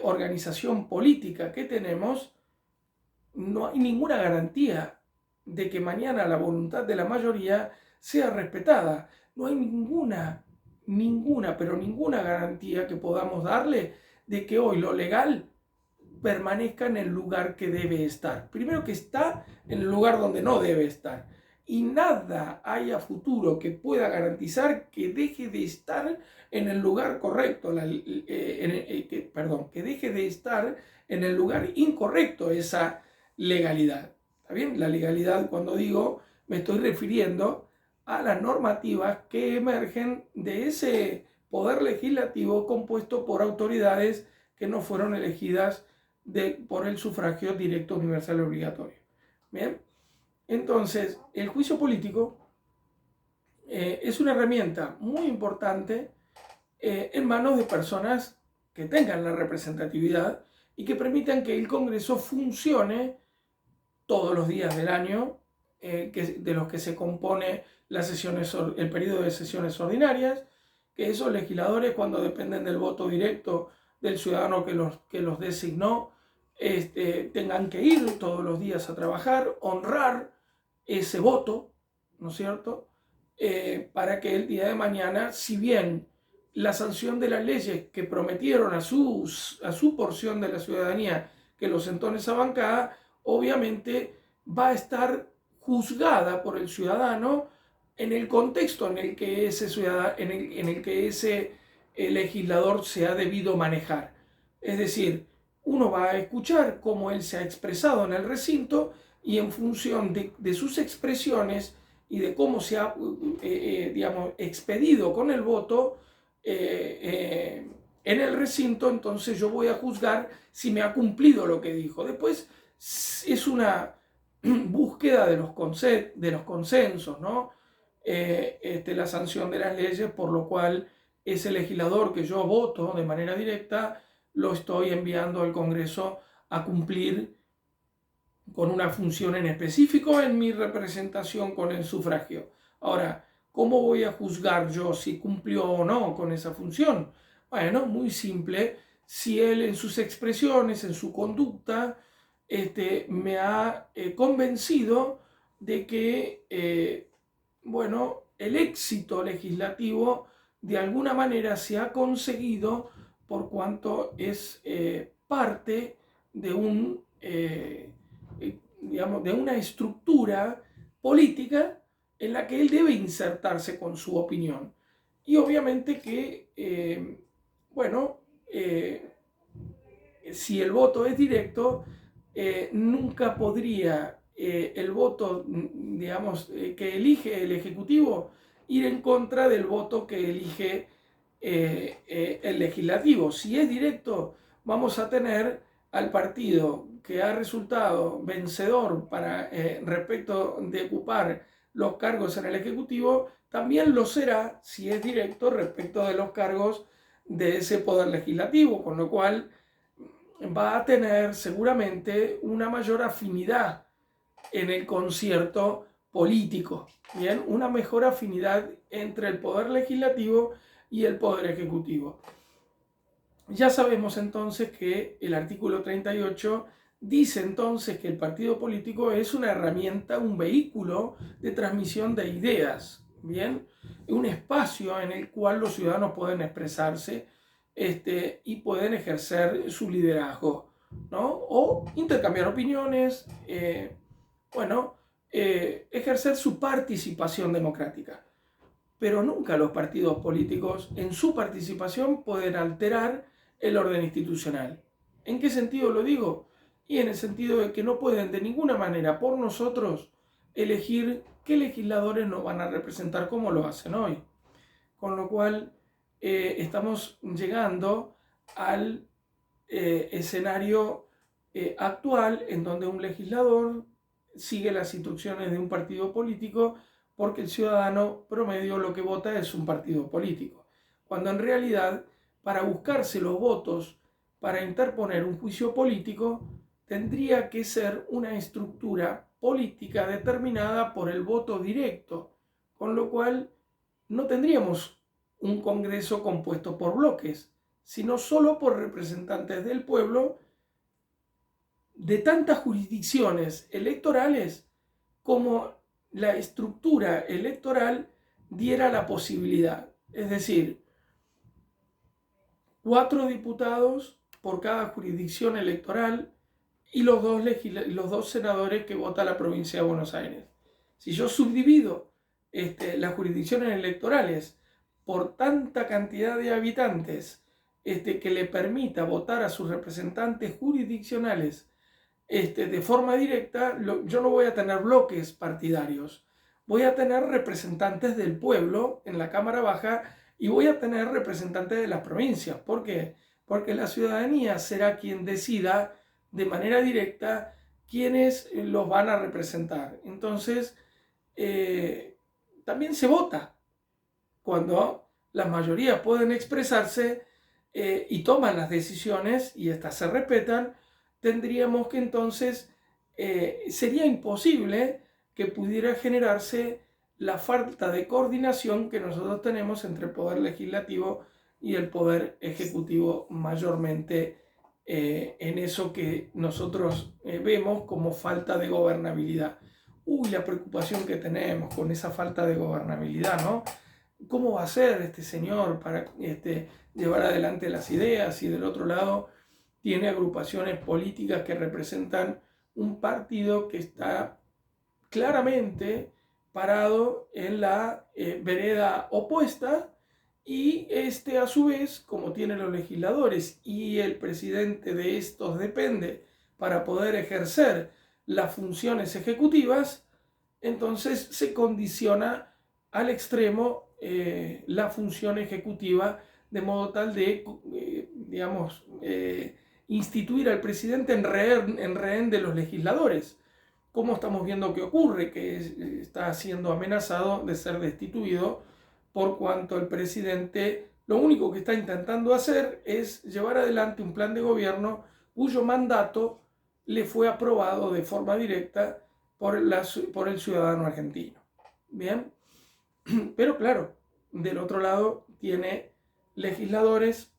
organización política que tenemos, no hay ninguna garantía de que mañana la voluntad de la mayoría sea respetada. No hay pero ninguna garantía que podamos darle de que hoy lo legal permanezca en el lugar que debe estar. Primero que está en el lugar donde no debe estar. Y nada hay a futuro que pueda garantizar que deje de estar en el lugar correcto, que deje de estar en el lugar incorrecto esa legalidad. ¿Está bien? La legalidad, cuando digo, me estoy refiriendo a las normativas que emergen de ese poder legislativo compuesto por autoridades que no fueron elegidas por el sufragio directo, universal y obligatorio. Bien, entonces el juicio político es una herramienta muy importante en manos de personas que tengan la representatividad y que permitan que el Congreso funcione todos los días del año, de los que se compone el periodo de sesiones ordinarias, que esos legisladores, cuando dependen del voto directo del ciudadano que los designó, tengan que ir todos los días a trabajar, honrar ese voto, ¿no es cierto? Para que el día de mañana, si bien la sanción de las leyes que prometieron a su porción de la ciudadanía que los sentó en esa bancada, obviamente va a estar juzgada por el ciudadano en el contexto en el que ese legislador se ha debido manejar. Es decir, uno va a escuchar cómo él se ha expresado en el recinto y en función de sus expresiones y de cómo se ha, digamos, expedido con el voto en el recinto, entonces yo voy a juzgar si me ha cumplido lo que dijo. Después es una búsqueda de los consensos, ¿no? La sanción de las leyes, por lo cual ese legislador que yo voto de manera directa, lo estoy enviando al Congreso a cumplir con una función en específico en mi representación con el sufragio. Ahora, ¿cómo voy a juzgar yo si cumplió o no con esa función? Bueno, muy simple. Si él en sus expresiones, en su conducta, me ha convencido de que, bueno, el éxito legislativo de alguna manera se ha conseguido por cuanto es parte de digamos, de una estructura política en la que él debe insertarse con su opinión. Y obviamente que, bueno, si el voto es directo, nunca podría el voto, digamos, que elige el Ejecutivo ir en contra del voto que elige el Legislativo. Si es directo, vamos a tener al partido que ha resultado vencedor respecto de ocupar los cargos en el Ejecutivo, también lo será si es directo respecto de los cargos de ese poder legislativo, con lo cual va a tener seguramente una mayor afinidad en el concierto político, ¿bien? Una mejor afinidad entre el poder legislativo y el poder ejecutivo. Ya sabemos entonces que el artículo 38 dice entonces que el partido político es una herramienta, un vehículo de transmisión de ideas, ¿bien? Un espacio en el cual los ciudadanos pueden expresarse y pueden ejercer su liderazgo, ¿no? O intercambiar opiniones, ejercer su participación democrática. Pero nunca los partidos políticos en su participación pueden alterar el orden institucional. ¿En qué sentido lo digo? Y en el sentido de que no pueden de ninguna manera por nosotros elegir qué legisladores nos van a representar como lo hacen hoy. Con lo cual estamos llegando al escenario actual en donde un legislador sigue las instrucciones de un partido político porque el ciudadano promedio lo que vota es un partido político, cuando en realidad para buscarse los votos para interponer un juicio político tendría que ser una estructura política determinada por el voto directo, con lo cual no tendríamos un Congreso compuesto por bloques, sino solo por representantes del pueblo de tantas jurisdicciones electorales como la estructura electoral diera la posibilidad. Es decir, 4 diputados por cada jurisdicción electoral y los dos senadores que vota la provincia de Buenos Aires. Si yo subdivido las jurisdicciones electorales por tanta cantidad de habitantes que le permita votar a sus representantes jurisdiccionales de forma directa, yo no voy a tener bloques partidarios, voy a tener representantes del pueblo en la Cámara Baja y voy a tener representantes de las provincias. ¿Por qué? Porque la ciudadanía será quien decida de manera directa quiénes los van a representar. Entonces, también se vota cuando las mayorías pueden expresarse y toman las decisiones y estas se respetan. Tendríamos que entonces, sería imposible que pudiera generarse la falta de coordinación que nosotros tenemos entre el Poder Legislativo y el Poder Ejecutivo, mayormente en eso que nosotros vemos como falta de gobernabilidad. Uy, la preocupación que tenemos con esa falta de gobernabilidad, ¿no? ¿Cómo va a ser este señor para llevar adelante las ideas? Y del otro lado tiene agrupaciones políticas que representan un partido que está claramente parado en la vereda opuesta y a su vez, como tiene los legisladores y el presidente de estos depende para poder ejercer las funciones ejecutivas, entonces se condiciona al extremo la función ejecutiva de modo tal de, instituir al presidente en rehén de los legisladores, como estamos viendo que ocurre, que está siendo amenazado de ser destituido por cuanto el presidente lo único que está intentando hacer es llevar adelante un plan de gobierno cuyo mandato le fue aprobado de forma directa por el ciudadano argentino. Bien, pero claro, del otro lado tiene legisladores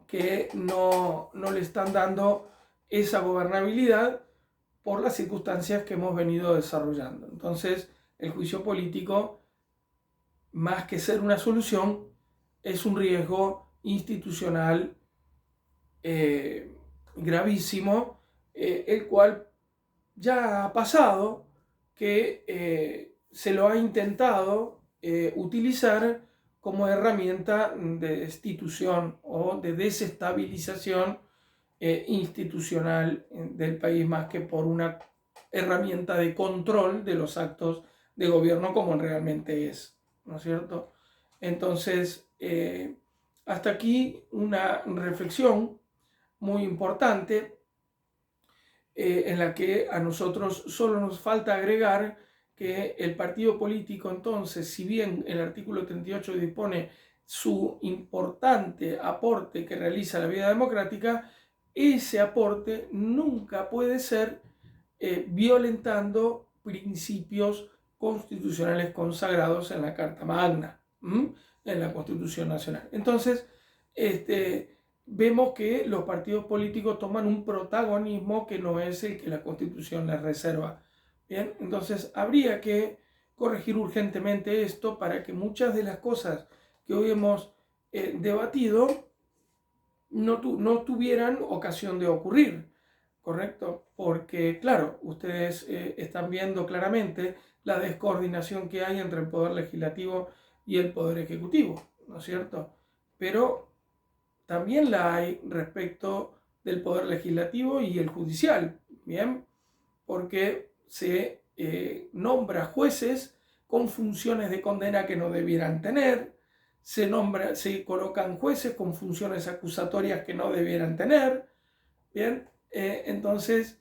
que no le están dando esa gobernabilidad por las circunstancias que hemos venido desarrollando. Entonces, el juicio político, más que ser una solución, es un riesgo institucional gravísimo, el cual ya ha pasado, que se lo ha intentado utilizar como herramienta de destitución o de desestabilización institucional del país, más que por una herramienta de control de los actos de gobierno como realmente es, ¿no es cierto? Entonces, hasta aquí una reflexión muy importante en la que a nosotros solo nos falta agregar que el partido político entonces, si bien el artículo 38 dispone su importante aporte que realiza la vida democrática, ese aporte nunca puede ser violentando principios constitucionales consagrados en la Carta Magna, en la Constitución Nacional. Entonces, vemos que los partidos políticos toman un protagonismo que no es el que la Constitución les reserva. Bien, entonces habría que corregir urgentemente esto para que muchas de las cosas que hoy hemos debatido no tuvieran ocasión de ocurrir, ¿correcto? Porque, claro, ustedes están viendo claramente la descoordinación que hay entre el Poder Legislativo y el Poder Ejecutivo, ¿no es cierto? Pero también la hay respecto del Poder Legislativo y el Judicial, ¿bien? Porque se nombra jueces con funciones de condena que no debieran tener, se colocan jueces con funciones acusatorias que no debieran tener, ¿bien? Entonces,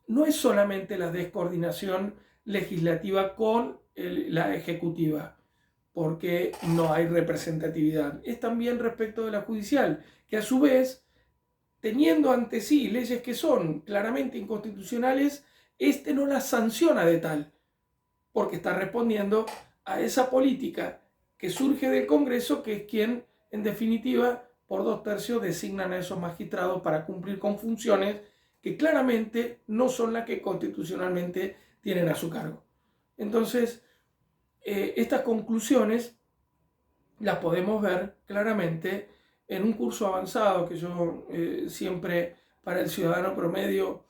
no es solamente la descoordinación legislativa con la ejecutiva, porque no hay representatividad. Es también respecto de la judicial, que a su vez, teniendo ante sí leyes que son claramente inconstitucionales, no las sanciona de tal, porque está respondiendo a esa política que surge del Congreso, que es quien, en definitiva, por 2/3 designan a esos magistrados para cumplir con funciones que claramente no son las que constitucionalmente tienen a su cargo. Entonces, estas conclusiones las podemos ver claramente en un curso avanzado que yo siempre para el ciudadano promedio,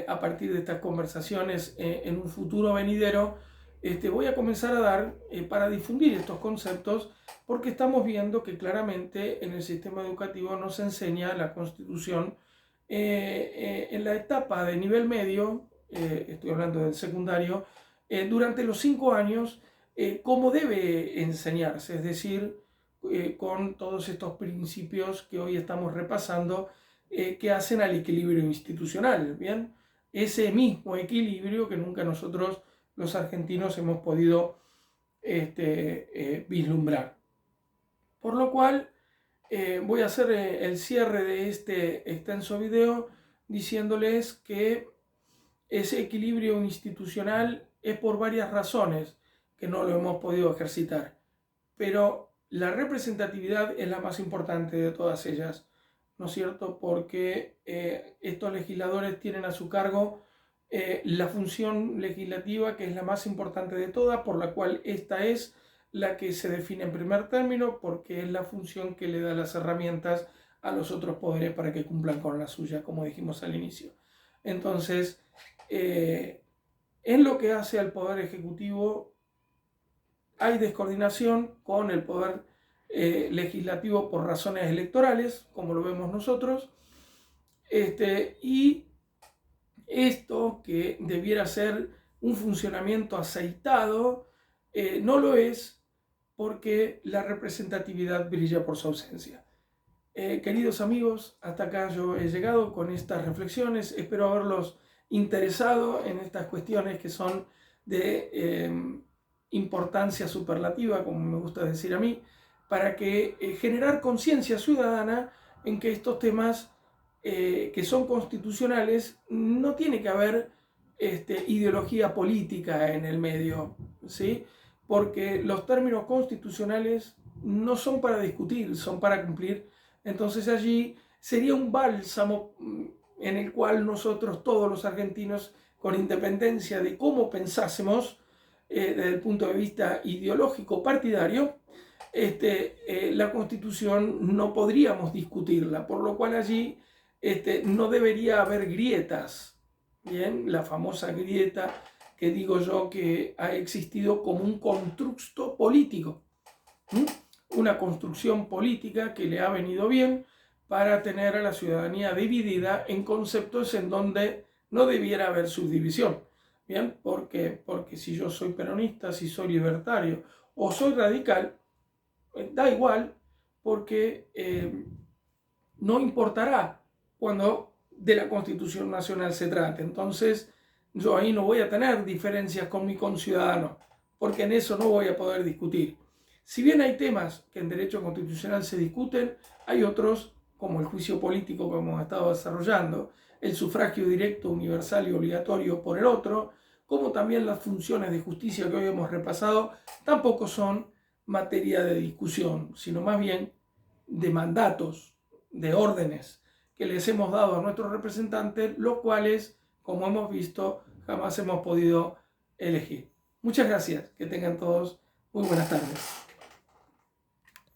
a partir de estas conversaciones en un futuro venidero, voy a comenzar a dar para difundir estos conceptos, porque estamos viendo que claramente en el sistema educativo no se enseña la Constitución en la etapa de nivel medio, estoy hablando del secundario, durante los 5 años, cómo debe enseñarse, es decir, con todos estos principios que hoy estamos repasando, que hacen al equilibrio institucional, ¿bien? Ese mismo equilibrio que nunca nosotros los argentinos hemos podido vislumbrar. Por lo cual, voy a hacer el cierre de este extenso video diciéndoles que ese equilibrio institucional es por varias razones que no lo hemos podido ejercitar, pero la representatividad es la más importante de todas ellas, ¿no es cierto? Porque estos legisladores tienen a su cargo la función legislativa, que es la más importante de todas, por la cual esta es la que se define en primer término, porque es la función que le da las herramientas a los otros poderes para que cumplan con la suya, como dijimos al inicio. Entonces, en lo que hace al Poder Ejecutivo, hay descoordinación con el Poder Legislativo por razones electorales, como lo vemos nosotros, y esto que debiera ser un funcionamiento aceitado, no lo es, porque la representatividad brilla por su ausencia. Queridos amigos, hasta acá yo he llegado con estas reflexiones. Espero haberlos interesado en estas cuestiones que son de importancia superlativa, como me gusta decir a mí, para que generar conciencia ciudadana en que estos temas que son constitucionales no tiene que haber ideología política en el medio, ¿sí? Porque los términos constitucionales no son para discutir, son para cumplir. Entonces allí sería un bálsamo en el cual nosotros, todos los argentinos, con independencia de cómo pensásemos desde el punto de vista ideológico partidario, la Constitución no podríamos discutirla, por lo cual allí no debería haber grietas, ¿bien? La famosa grieta que digo yo que ha existido como un constructo político, una construcción política que le ha venido bien para tener a la ciudadanía dividida en conceptos en donde no debiera haber subdivisión. ¿Bien? Porque si yo soy peronista, si soy libertario o soy radical, da igual, porque no importará cuando de la Constitución Nacional se trate. Entonces, yo ahí no voy a tener diferencias con mi conciudadano, porque en eso no voy a poder discutir. Si bien hay temas que en derecho constitucional se discuten, hay otros, como el juicio político que hemos estado desarrollando, el sufragio directo, universal y obligatorio por el otro, como también las funciones de justicia que hoy hemos repasado, tampoco son materia de discusión, sino más bien de mandatos, de órdenes que les hemos dado a nuestros representantes, los cuales, como hemos visto, jamás hemos podido elegir. Muchas gracias, que tengan todos muy buenas tardes.